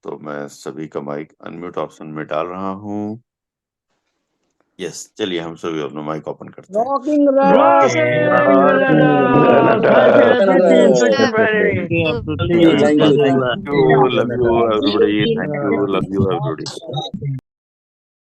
Speaker 2: तो मैं सभी का माइक अनम्यूट ऑप्शन में डाल रहा हूँ। यस, चलिए हम सभी अपना माइक ओपन करते हैं।
Speaker 13: Rocking
Speaker 2: Love you everybody. Thank you. Love you everybody.